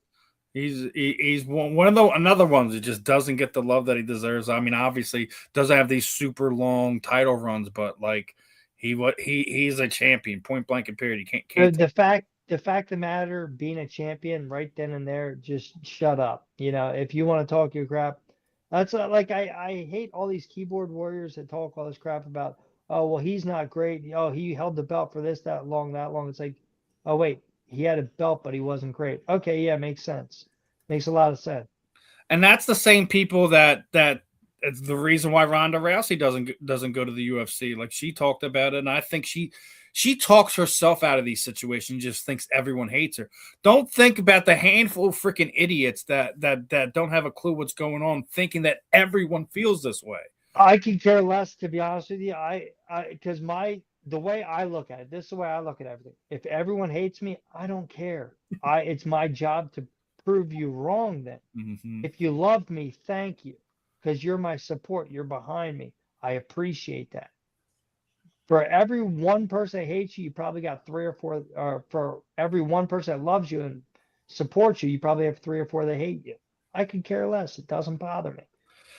He's one of the another ones that just doesn't get the love that he deserves. I mean, obviously doesn't have these super long title runs, but like he's a champion, point blank and period. You can't The fact of the matter, being a champion right then and there, just shut up. If you want to talk your crap, that's like I hate all these keyboard warriors that talk all this crap about, oh well, he's not great. Oh, he held the belt for this, that long, that long. It's like, oh wait, he had a belt, but he wasn't great. Okay, yeah, makes sense. Makes a lot of sense. and that's the same people that it's the reason why Ronda Rousey doesn't go to the UFC. Like she talked about it, and I think she talks herself out of these situations. Just thinks everyone hates her. Don't think about the handful of freaking idiots that don't have a clue what's going on, thinking that everyone feels this way. I could care less, to be honest with you. Because the way I look at it, this is the way I look at everything. If everyone hates me, I don't care. It's my job to prove you wrong then. Mm-hmm. If you love me, thank you. Because you're my support. You're behind me. I appreciate that. For every one person that hates you, you probably got three or four, or for every one person that loves you and supports you, you probably have three or four that hate you. I could care less. It doesn't bother me.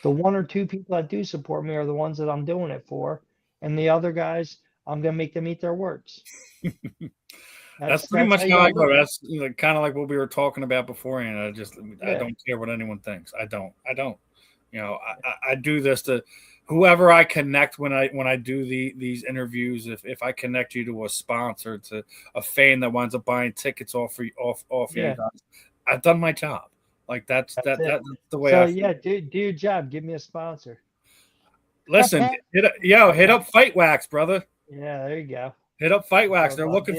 The one or two people that do support me are the ones that I'm doing it for. And the other guys, I'm going to make them eat their words. That's pretty much how I go. That's kind of like what we were talking about beforehand. I don't care what anyone thinks. I don't. I do this to whoever I connect when I do these interviews. If I connect you to a sponsor, to a fan that winds up buying tickets off you guys, I've done my job. Like that's the way I feel. Yeah, do your job. Give me a sponsor. Listen, hit up Fight Wax, brother. Yeah, there you go. Hit up Fight Wax. They're looking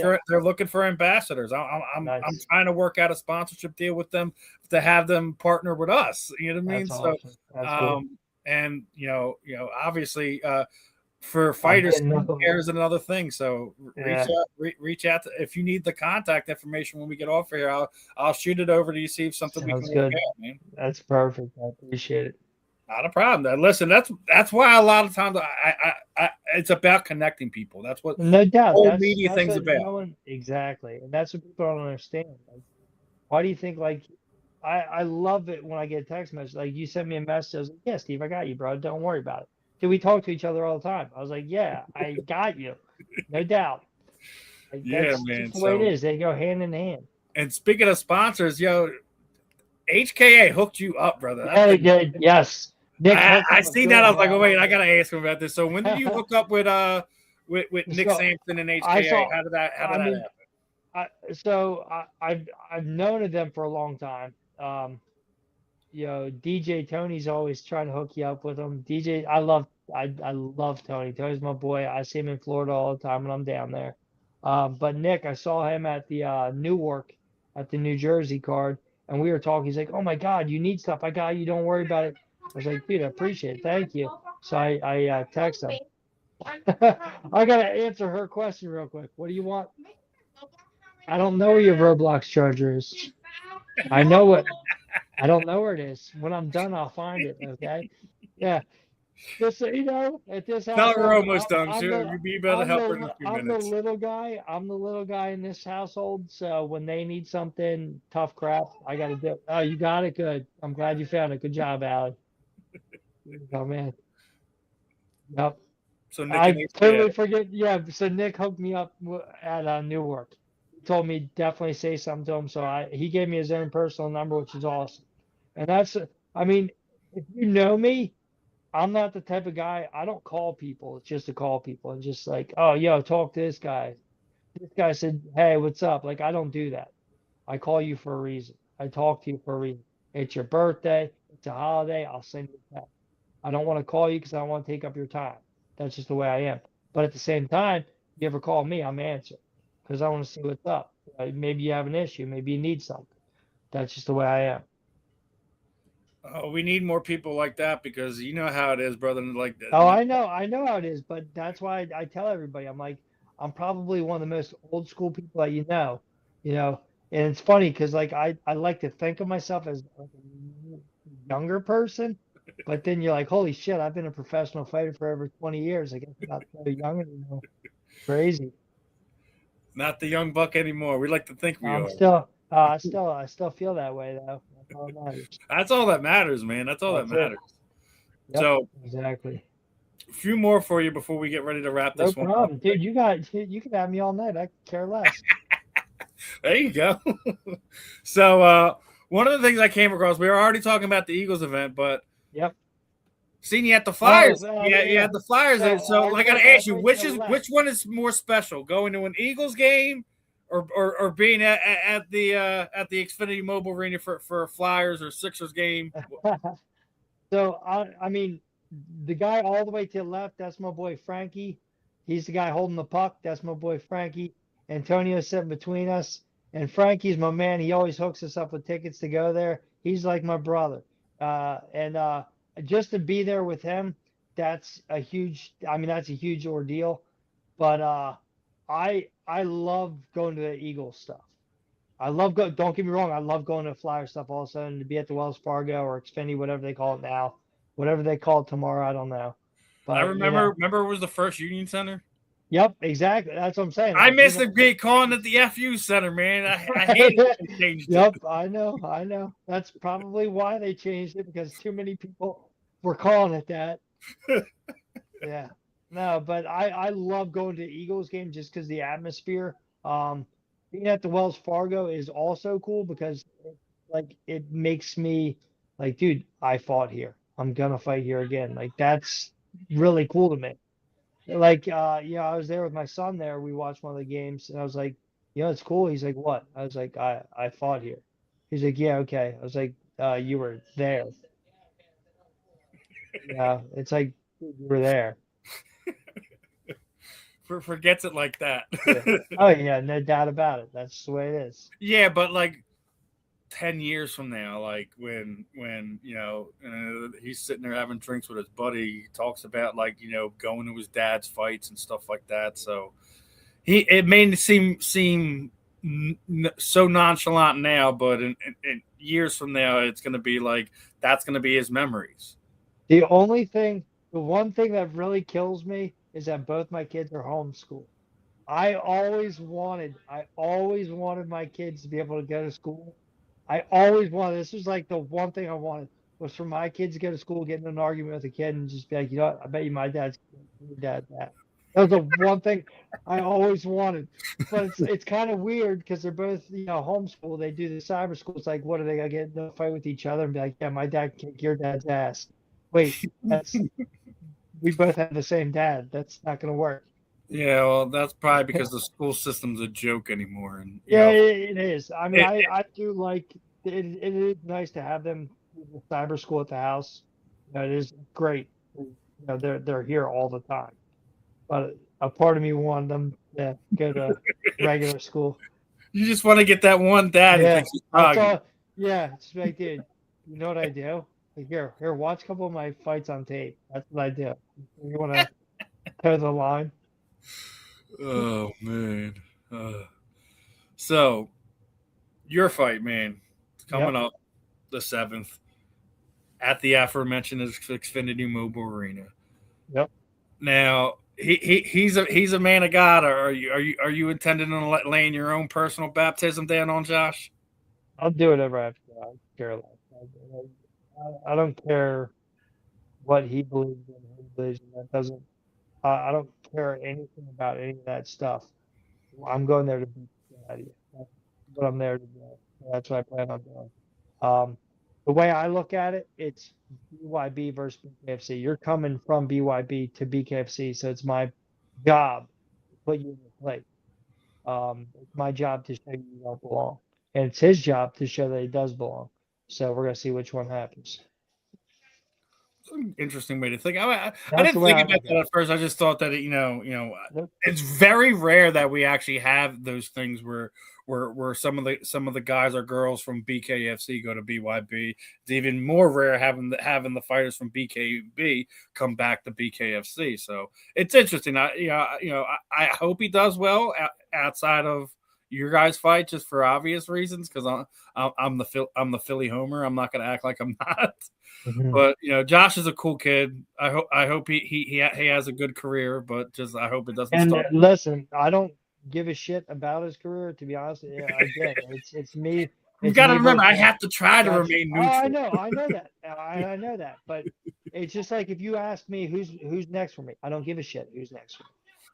for ambassadors. I'm trying to work out a sponsorship deal with them to have them partner with us. You know what I mean? That's so awesome. That's cool. And obviously for fighters, care is another thing. So reach out if you need the contact information when we get off here. I'll shoot it over to you, see if something we can work out, man. That's perfect. I appreciate it. Not a problem. Listen, that's why a lot of times I it's about connecting people. That's what no doubt whole media thing's about. Exactly, and that's what people don't understand. Like, why do you think I love it when I get a text message like you sent me a message? I was like, yeah, Steve, I got you, bro. Don't worry about it. Dude, we talk to each other all the time. I was like, yeah, I got you, no doubt. That's man. Just the way it is. They go hand in hand. And speaking of sponsors, HKA hooked you up, brother. Yes. Nick, I see that. I was like, oh wait, I gotta ask him about this. So when did you hook up with Nick Sampson and HKA? How did that happen? I've known of them for a long time. DJ Tony's always trying to hook you up with them. DJ, I love Tony. Tony's my boy. I see him in Florida all the time when I'm down there. But Nick, I saw him at the Newark at the New Jersey card, and we were talking. He's like, "Oh my God, you need stuff. I got you. Don't worry about it." I was like, "Dude, I appreciate it. Thank you." So I text him. I gotta answer her question real quick. What do you want? I don't know where your Roblox charger is. I know it. I don't know where it is. When I'm done, I'll find it. Okay. Yeah. Just so you know, at this house, we're almost done. You'll be able to help her in a few minutes. I'm the little guy in this household. So when they need something tough crap, I got to do it. Oh, you got it. Good. I'm glad you found it. Good job, Allie. Oh man. Yep. So Nick, I totally forget. Yeah. So Nick hooked me up at Newark. He told me definitely say something to him. So he gave me his own personal number, which is awesome. And that's, I mean, if you know me, I'm not the type of guy, I don't call people just to call people and just like, oh, yo, talk to this guy. This guy said, hey, what's up? Like, I don't do that. I call you for a reason. I talk to you for a reason. It's your birthday. It's a holiday. I'll send you a text. I don't want to call you because I don't want to take up your time. That's just the way I am. But at the same time, if you ever call me, I'm answering because I want to see what's up. Maybe you have an issue. Maybe you need something. That's just the way I am. Oh, we need more people like that because you know how it is, brother. Like, Oh, I know how it is, but that's why I tell everybody, I'm like, I'm probably one of the most old school people that you know, and it's funny because like I like to think of myself as like a younger person, but then you're like, holy shit, I've been a professional fighter for over 20 years. I guess I'm not so young anymore. Crazy. not the young buck anymore. We like to think we I'm are. still, I still feel that way though. That's all that matters. That's all that matters, man. That's all that That's it. matters. Yep, So, exactly. a few more for you before we get ready to wrap No this one up. problem, dude. You can have me all night. I could care less. There you go. So, one of the things I came across, we were already talking about the Eagles event, but Yep. seeing you at the Oh, Flyers, yeah, you yeah. had the Flyers. So I got to All ask the you, way to the which left. one is more special, going to an Eagles game or being at the Xfinity Mobile Arena for a Flyers or Sixers game? So I mean, the guy all the way to the left, that's my boy Frankie. He's the guy holding the puck. That's my boy Frankie. Antonio's sitting between us, and Frankie's my man. He always hooks us up with tickets to go there. He's like my brother. And just to be there with him, that's a huge. I mean, that's a huge ordeal. But I love going to the Eagles stuff. I love go. Don't get me wrong. I love going to Flyer stuff also, and to be at the Wells Fargo or Xfinity, whatever they call it now, whatever they call it tomorrow, I don't know. I But remember it was the first Union Center. yep, exactly. That's what I'm saying. I Like miss people, it being calling it the FU Center, man. I hated that they changed it. yep, I know. That's probably why they changed it because too many people were calling it that. Yeah. No, but I love going to Eagles games just because the atmosphere. Being at the Wells Fargo is also cool because like it makes me like, dude, I fought here. I'm gonna fight here again. Like that's really cool to me. Like I was there with my son there. We watched one of the games and I was like, it's cool. He's like, what? I was like, I fought here. He's like, yeah, okay. I was like, you were there. Yeah, it's like dude, you were there. Forgets it like that. Yeah. Oh yeah, no doubt about it. That's the way it is. Yeah, but like 10 years from now, like when he's sitting there having drinks with his buddy, he talks about like going to his dad's fights and stuff like that. So it may seem so nonchalant now, but in years from now, it's going to be like that's going to be his memories. The one thing that really kills me is that both my kids are homeschooled. I always wanted my kids to be able to go to school. I always wanted, this was like the one thing I wanted was for my kids to go to school, get in an argument with a kid and just be like, what, I bet you my dad's your dad that. That was the one thing I always wanted. But it's kind of weird because they're both, homeschool. They do the cyber school. It's like, what are they gonna get in a fight with each other and be like, yeah, my dad can kick your dad's ass. Wait, we both have the same dad. That's not gonna work. Yeah, well, that's probably because the school system's a joke anymore, and Yeah, it is. I mean, it, I do like it is nice to have them do the cyber school at the house. It is great. They're here all the time. But a part of me wanted them to go to regular school. you just want to get that one dad who Yeah, thinks he's that's froggy. all. Yeah, it's like, dude, you know what I do? Like, here, watch a couple of my fights on tape. That's what I do. You want to toe the line? Oh man. So your fight, man, it's coming Yep, up the 7th at the aforementioned Xfinity Mobile Arena. yep. Now he's a man of God. Or are you intending on laying your own personal baptism down on Josh? I'll do whatever I have to do. I don't care less. I don't care what he believes in, who he believes in. That doesn't. I don't care anything about any of that stuff. I'm going there to beat the shit out of you. That's what I'm there to do. That's what I plan on doing. Um, the way I look at it, it's BYB versus BKFC. You're coming from BYB to BKFC, so it's my job to put you in your place. It's my job to show you don't belong, and it's his job to show that he does belong. So we're gonna see which one happens. Interesting way to think. I That's the didn't way think I about look that at at it. first. I just thought that Yep. it's very rare that we actually have those things where some of the guys or girls from BKFC go to BYB. It's even more rare having the fighters from BKB come back to BKFC. So it's interesting. I hope he does well outside of your guys' fight, just for obvious reasons, because I'm the Philly homer. I'm not going to act like I'm not. Mhm. But Josh is a cool kid. I hope he has a good career, but just I hope it doesn't And start. listen, I don't give a shit about his career, to be honest. Yeah, again, it's me. You It's got to me remember, versus I him. have to try to That's remain oh, I neutral. know, I know that, I know that. But it's just like if you ask me who's next for me, I don't give a shit who's next for me.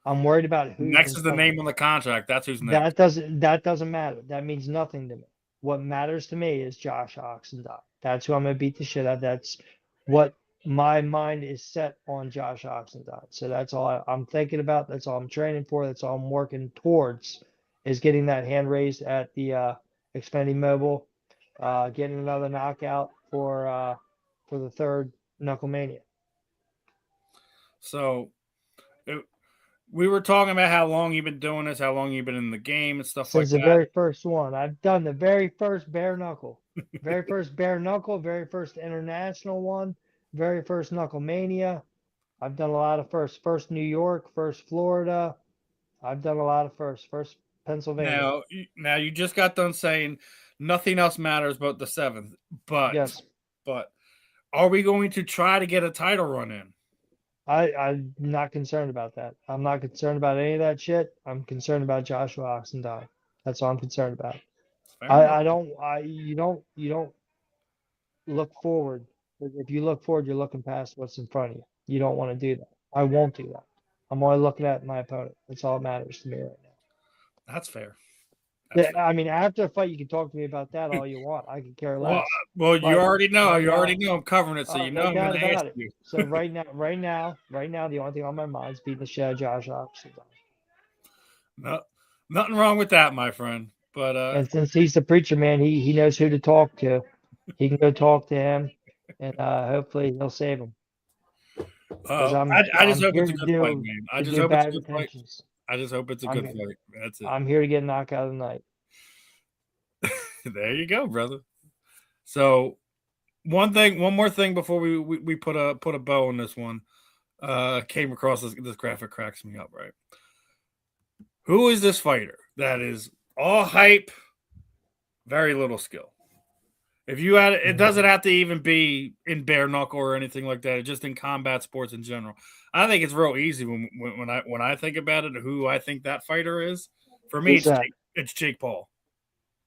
I'm worried about who's Next in is the front of name me. on the contract. That's who's next. That doesn't matter. That means nothing to me. What matters to me is Jousha Oxendine. That's who I'm gonna beat the shit out of. That's what my mind is set on, Jousha Oxendine. So that's all I'm thinking about. That's all I'm training for. That's all I'm working towards, is getting that hand raised at the Xfinity Mobile, getting another knockout for the third Knucklemainia. So we were talking about how long you've been doing this, how long you've been in the game, and stuff like Since the that. very first one. I've done the very first bare knuckle. Very first bare knuckle, very first international one, very first Knucklemainia. I've done a lot of firsts. First New York, first Florida. I've done a lot of firsts. First Pennsylvania. Now you just got done saying nothing else matters but the seventh. Yes. But are we going to try to get a title run in? I'm not concerned about that. I'm not concerned about any of that shit. I'm concerned about Jousha Oxendine. That's all I'm concerned about. Fair enough. You don't look forward. If you look forward, you're looking past what's in front of you. You don't want to do that. I won't do that. I'm only looking at my opponent. That's all that matters to me right now. That's fair. That's fair. I mean, after the fight, you can talk to me about that all you want. I could care Well, less. well, you But already know. right You already now, know I'm covering it, so you know no I'm going doubt to ask about it. you. So right now, the only thing on my mind is beating the shit out of Josh Oxendine. No, nothing wrong with that, my friend. But And since he's the preacher man, he knows who to talk to. He can go talk to him, and hopefully he'll save him. Because I just I'm hope here it's a to good fight, do man. I to just do hope it's a bad good fight. intentions. I just hope it's a good I'm fight. That's it. I'm here to get knocked out of the night. There you go, brother. So one more thing before we put a bow on this one. Came across this graphic, cracks me up, right? Who is this fighter that is all hype, very little skill? If you had it, doesn't have to even be in bare knuckle or anything like that. Just in combat sports in general. I think it's real easy when I think about it. Who I think that fighter is, for me, Who's that? it's Jake Paul.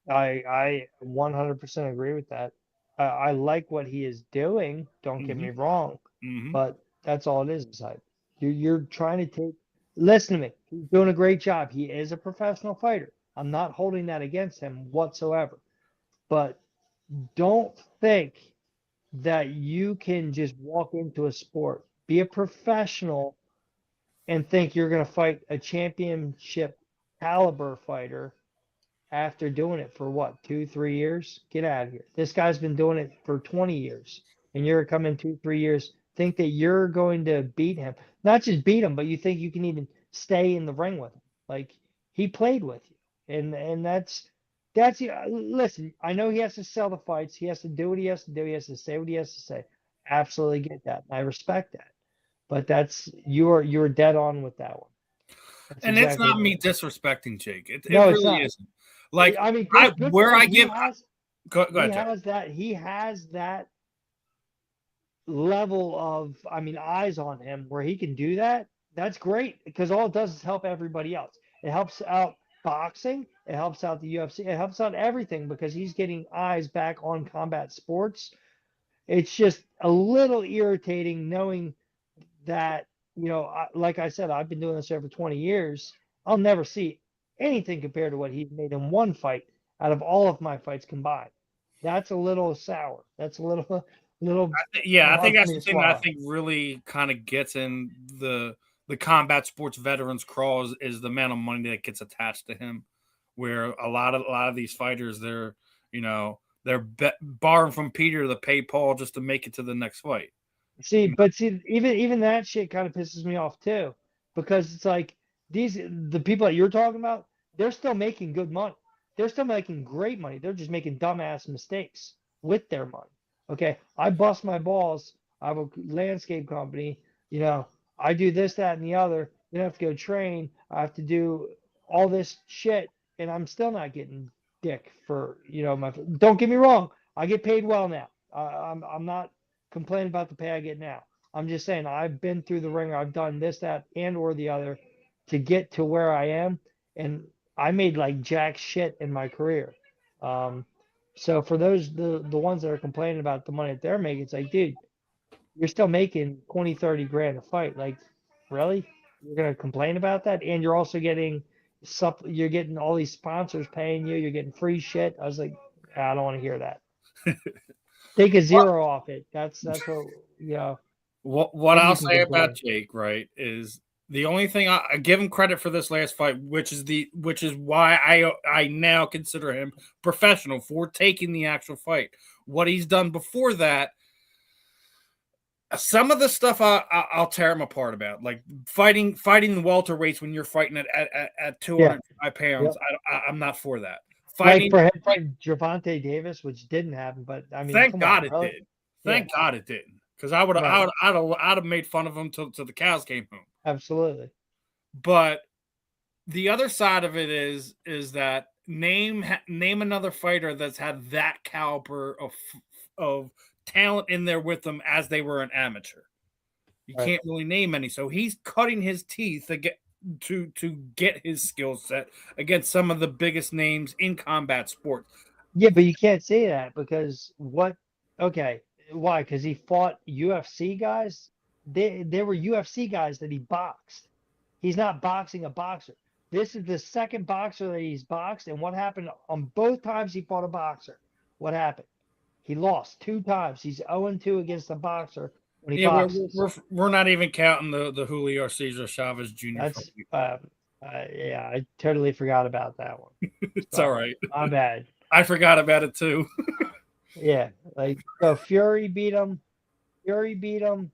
I 100% agree with that. I like what he is doing. Don't get me wrong, Mm-hmm. but that's all it is hype. You're trying to take. Listen to me. He's doing a great job. He is a professional fighter. I'm not holding that against him whatsoever. But don't think that you can just walk into a sport, be a professional, and think you're going to fight a championship caliber fighter after doing it for what, 2, 3 years? Get out of here. This guy's been doing it for 20 years, and you're coming 2, 3 years. Think that you're going to beat him. Not just beat him, but you think you can even stay in the ring with him. Like he played with you, and that's listen. I know he has to sell the fights. He has to do what he has to do. He has to say what he has to say. Absolutely get that. I respect that. But that's you're dead on with that one. That's And it's exactly not what me it is. disrespecting Jake. It No, it's really not. isn't. Like I mean, good for where him. I give. Go ahead, Jack. He has that level of, I mean, eyes on him where he can do that. That's great because all it does is help everybody else. It helps out boxing. It helps out the UFC. It helps out everything because he's getting eyes back on combat sports. It's just a little irritating knowing that, like I said, I've been doing this over 20 years. I'll never see anything compared to what he's made in one fight out of all of my fights combined. That's a little sour. That's a little I think hard for that's me the to thing that I swallow. think really kind of gets in the combat sports veterans crawl is the amount of money that gets attached to him. Where a lot of these fighters, they're borrowing from Peter to pay Paul just to make it to the next fight. See, even that shit kind of pisses me off too, because it's like the people that you're talking about, they're still making good money. They're still making great money. They're just making dumbass mistakes with their money. Okay, I bust my balls. I have a landscape company. You know, I do this, that, and the other. Then I have to go train. I have to do all this shit, and I'm still not getting dick for my. Don't get me wrong. I get paid well now. I'm not complaining about the pay I get now. I'm just saying I've been through the ringer. I've done this, that, and or the other to get to where I am, and I made like jack shit in my career. So for the ones that are complaining about the money that they're making, it's like, dude, you're still making 20, 30 grand a fight. Like, really? You're gonna complain about that? And you're also getting you're getting all these sponsors paying you, you're getting free shit. I was like, I don't want to hear that. Take a zero off it. That's what What then I'll you can say about complain. Jake, right, is the only thing I give him credit for this last fight, which is why I now consider him professional for taking the actual fight. What he's done before that, some of the stuff I'll tear him apart about, like fighting the welterweights when you're fighting at Yeah. 205 pounds. Yep. I'm not for that. Like Fighting, for him fighting Gervonta Davis, which didn't happen, but I mean, thank come on, God it really? did. Yeah, Thank God it didn't, because I would right. I'd have made fun of him till the cows came home. Absolutely. But the other side of it is that name another fighter that's had that caliber of talent in there with them as they were an amateur. You Right. can't really name any. So he's cutting his teeth to get his skill set against some of the biggest names in combat sports. Yeah, but you can't say that because what? Okay, why? Because he fought UFC guys. They were UFC guys that he boxed. He's not boxing a boxer. This is the second boxer that he's boxed, and what happened on both times he fought a boxer? What happened? He lost 2 times. He's 0-2 against a boxer when he Yeah, boxes. we're not even counting the Julio Cesar Chavez Jr. That's fight. yeah, I totally forgot about that one. It's all Sorry, right. my bad. I forgot about it too. Yeah, like so Fury beat him. Fury beat him,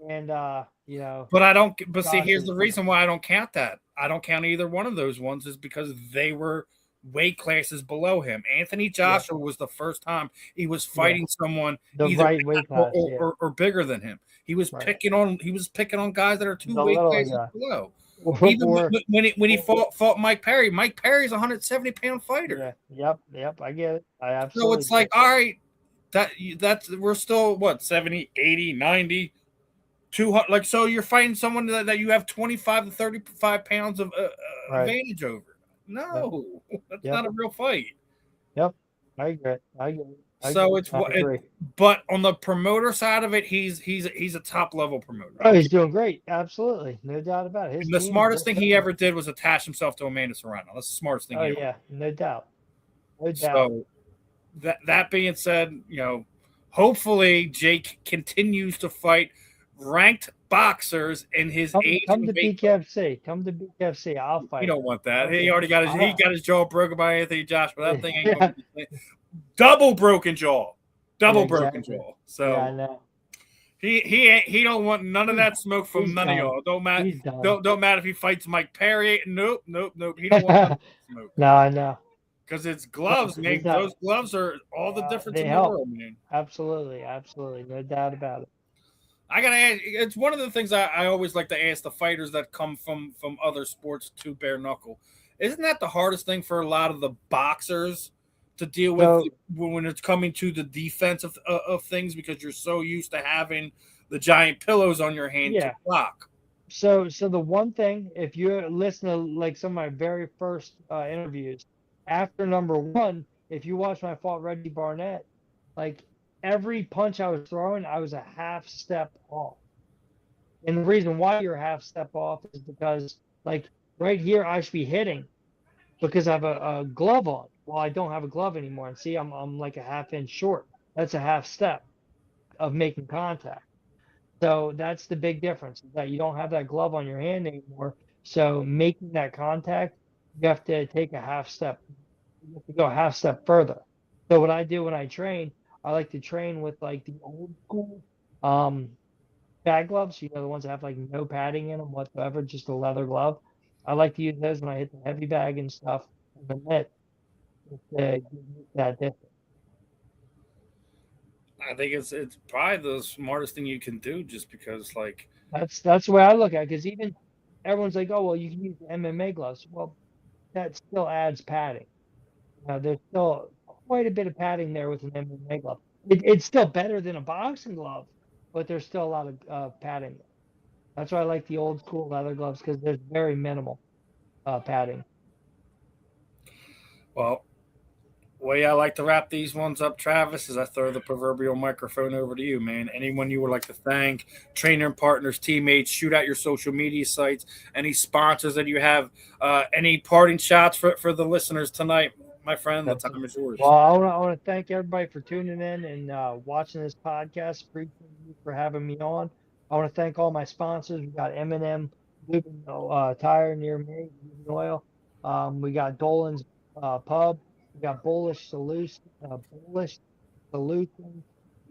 and But I don't. But see, here's Joshua the beat him. reason why I don't count that. I don't count either one of those ones is because they were weight classes below him. Anthony Yeah, Joshua was the first time he was yeah, fighting someone the either right weight class. Yeah, or bigger than him. He was right. picking on guys that are two The weight little classes guy, below. or, Even or when he fought Mike Perry, Mike Perry's a 170-pound fighter. yeah, yep. I get it. I So absolutely it's get like, it. all right, that's we're still what 70, 80, 90. 200, like, so you're fighting someone that you have 25 to 35 pounds of Right. advantage over. Yep. No, that's Yep. not a real fight. Yep. I agree. I get it. So it's I what agree. but on the promoter side of it, he's a top level promoter. Oh, he's doing great. Absolutely, no doubt about it. His And the team, smartest they're thing he killing it. ever did was attach himself to Amanda Serrano. That's the smartest thing Oh he ever. yeah, no doubt, no doubt. So that being said, hopefully Jake continues to fight ranked boxers in his age Come and to weight. BKFC. Come to BKFC. I'll You fight him. don't want that. Okay. He already got his jaw broken by Anthony Joshua. That thing ain't Yeah, gonna be double broken jaw. yeah, Double broken exactly. jaw. Yeah, I So know. he don't want none of that smoke from He's none of done. y'all. Don't matter. He's done. Don't matter if he fights Mike Perry. Nope. He don't want none of that smoke. No, I know. Because it's No, gloves, 'cause he's man. not. Those gloves are all the difference They in the help. world, man. Absolutely, absolutely, no doubt about it. I gotta ask. It's one of the things I always like to ask the fighters that come from other sports to bare knuckle. Isn't that the hardest thing for a lot of the boxers to deal with So when it's coming to the defense of things, because you're so used to having the giant pillows on your hand to yeah, block? so the one thing, if you listen to like some of my very first interviews, after number one, if you watch when I fought Reggie Barnett, like every punch I was throwing, I was a half step off. And the reason why you're a half step off is because like right here I should be hitting because I have a glove on. Well, I don't have a glove anymore, and see, I'm like a half inch short. That's a half step of making contact. So that's the big difference, is that you don't have that glove on your hand anymore. So making that contact, you have to take a half step. You have to go a half step further. So what I do when I train, I like to train with like the old school um, bag gloves. The ones that have like no padding in them whatsoever, just a leather glove. I like to use those when I hit the heavy bag and stuff in the mitt. get that difference. I think it's probably the smartest thing you can do, just because like That's the way I look at it. Because even everyone's like, oh well, you can use the MMA gloves. Well, that still adds padding. There's still quite a bit of padding there with an MMA glove. It's still better than a boxing glove, but there's still a lot of padding. That's why I like the old school leather gloves because there's very minimal padding. well, way I like to wrap these ones up, Travis, is I throw the proverbial microphone over to you, man. Anyone you would like to thank, trainer and partners, teammates, shoot out your social media sites, any sponsors that you have, any parting shots for the listeners tonight, my friend. The time is yours. Well, I want to thank everybody for tuning in and watching this podcast. Appreciate you for having me on. I want to thank all my sponsors. We got M&M Lube and Tire near me, Lube and Oil. We got Dolan's Pub. We got Bullish Solutions. We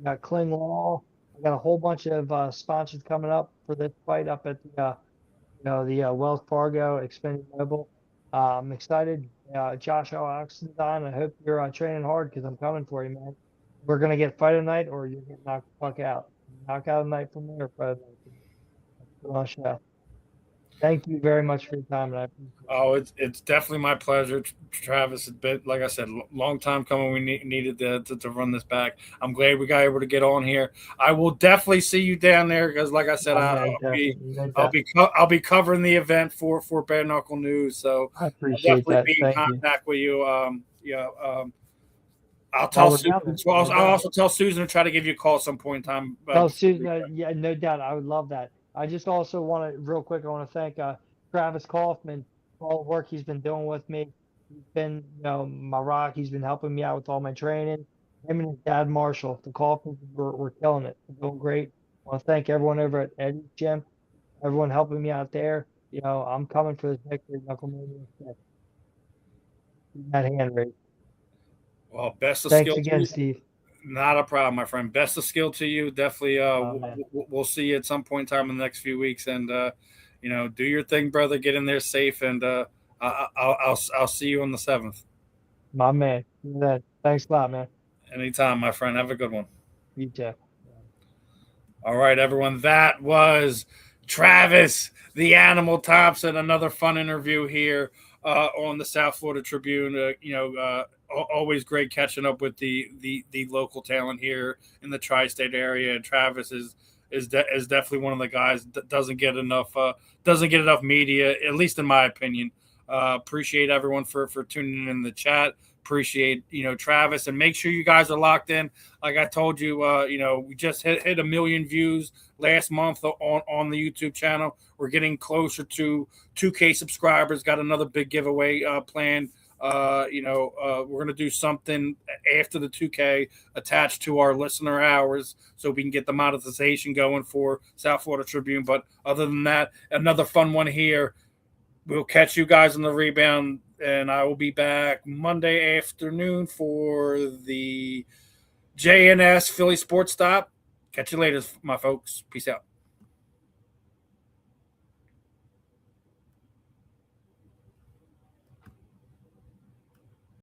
got Kling Law. We got a whole bunch of sponsors coming up for this fight up at the Wells Fargo Xfinity Mobile. I'm excited. Jousha Oxendine, I hope you're training hard because I'm coming for you, man. We're going to get fight of night or you're getting knocked the fuck out. Knock out a night from there, fight of night. That's my show. Thank you very much for your time. And I appreciate it. Oh, it's definitely my pleasure, Travis. It's been, like I said, long time coming. We needed to run this back. I'm glad we got able to get on here. I will definitely see you down there because, like I said, I'll be covering the event for Bare Knuckle News. So I appreciate that. Be in contact with you. I'll also tell Susan to try to give you a call at some point in time. Oh, Susan, yeah, no doubt. I would love that. I just also want to, real quick, I want to thank Travis Kaufman for all the work he's been doing with me. He's been, my rock. He's been helping me out with all my training. Him and his dad, Marshall, the Kaufmans were killing it. They're doing great. I want to thank everyone over at Eddie's Gym, everyone helping me out there. I'm coming for this victory, Knucklemainia. That hand raised. Well, best of Thanks skill again, Steve. Not a problem, my friend. Best of skill to you. Definitely, we'll see you at some point in time in the next few weeks, and do your thing, brother. Get in there safe, and I'll see you on the 7th. My man. Thanks a lot, man. Anytime, my friend. Have a good one. You too. All right, everyone. That was Travis, the Animal Thompson. Another fun interview here on the South Florida Tribune. Always great catching up with the local talent here in the tri-state area. And Travis is definitely one of the guys that doesn't get enough media, at least in my opinion. Appreciate everyone for tuning in the chat. Appreciate Travis, and make sure you guys are locked in. Like I told you, we just hit 1 million views last month on the YouTube channel. We're getting closer to 2K subscribers. Got another big giveaway planned. We're going to do something after the 2K attached to our listener hours so we can get the monetization going for South Florida Tribune. But other than that, another fun one here. We'll catch you guys on the rebound, and I will be back Monday afternoon for the JNS Philly Sports Stop. Catch you later, my folks. Peace out.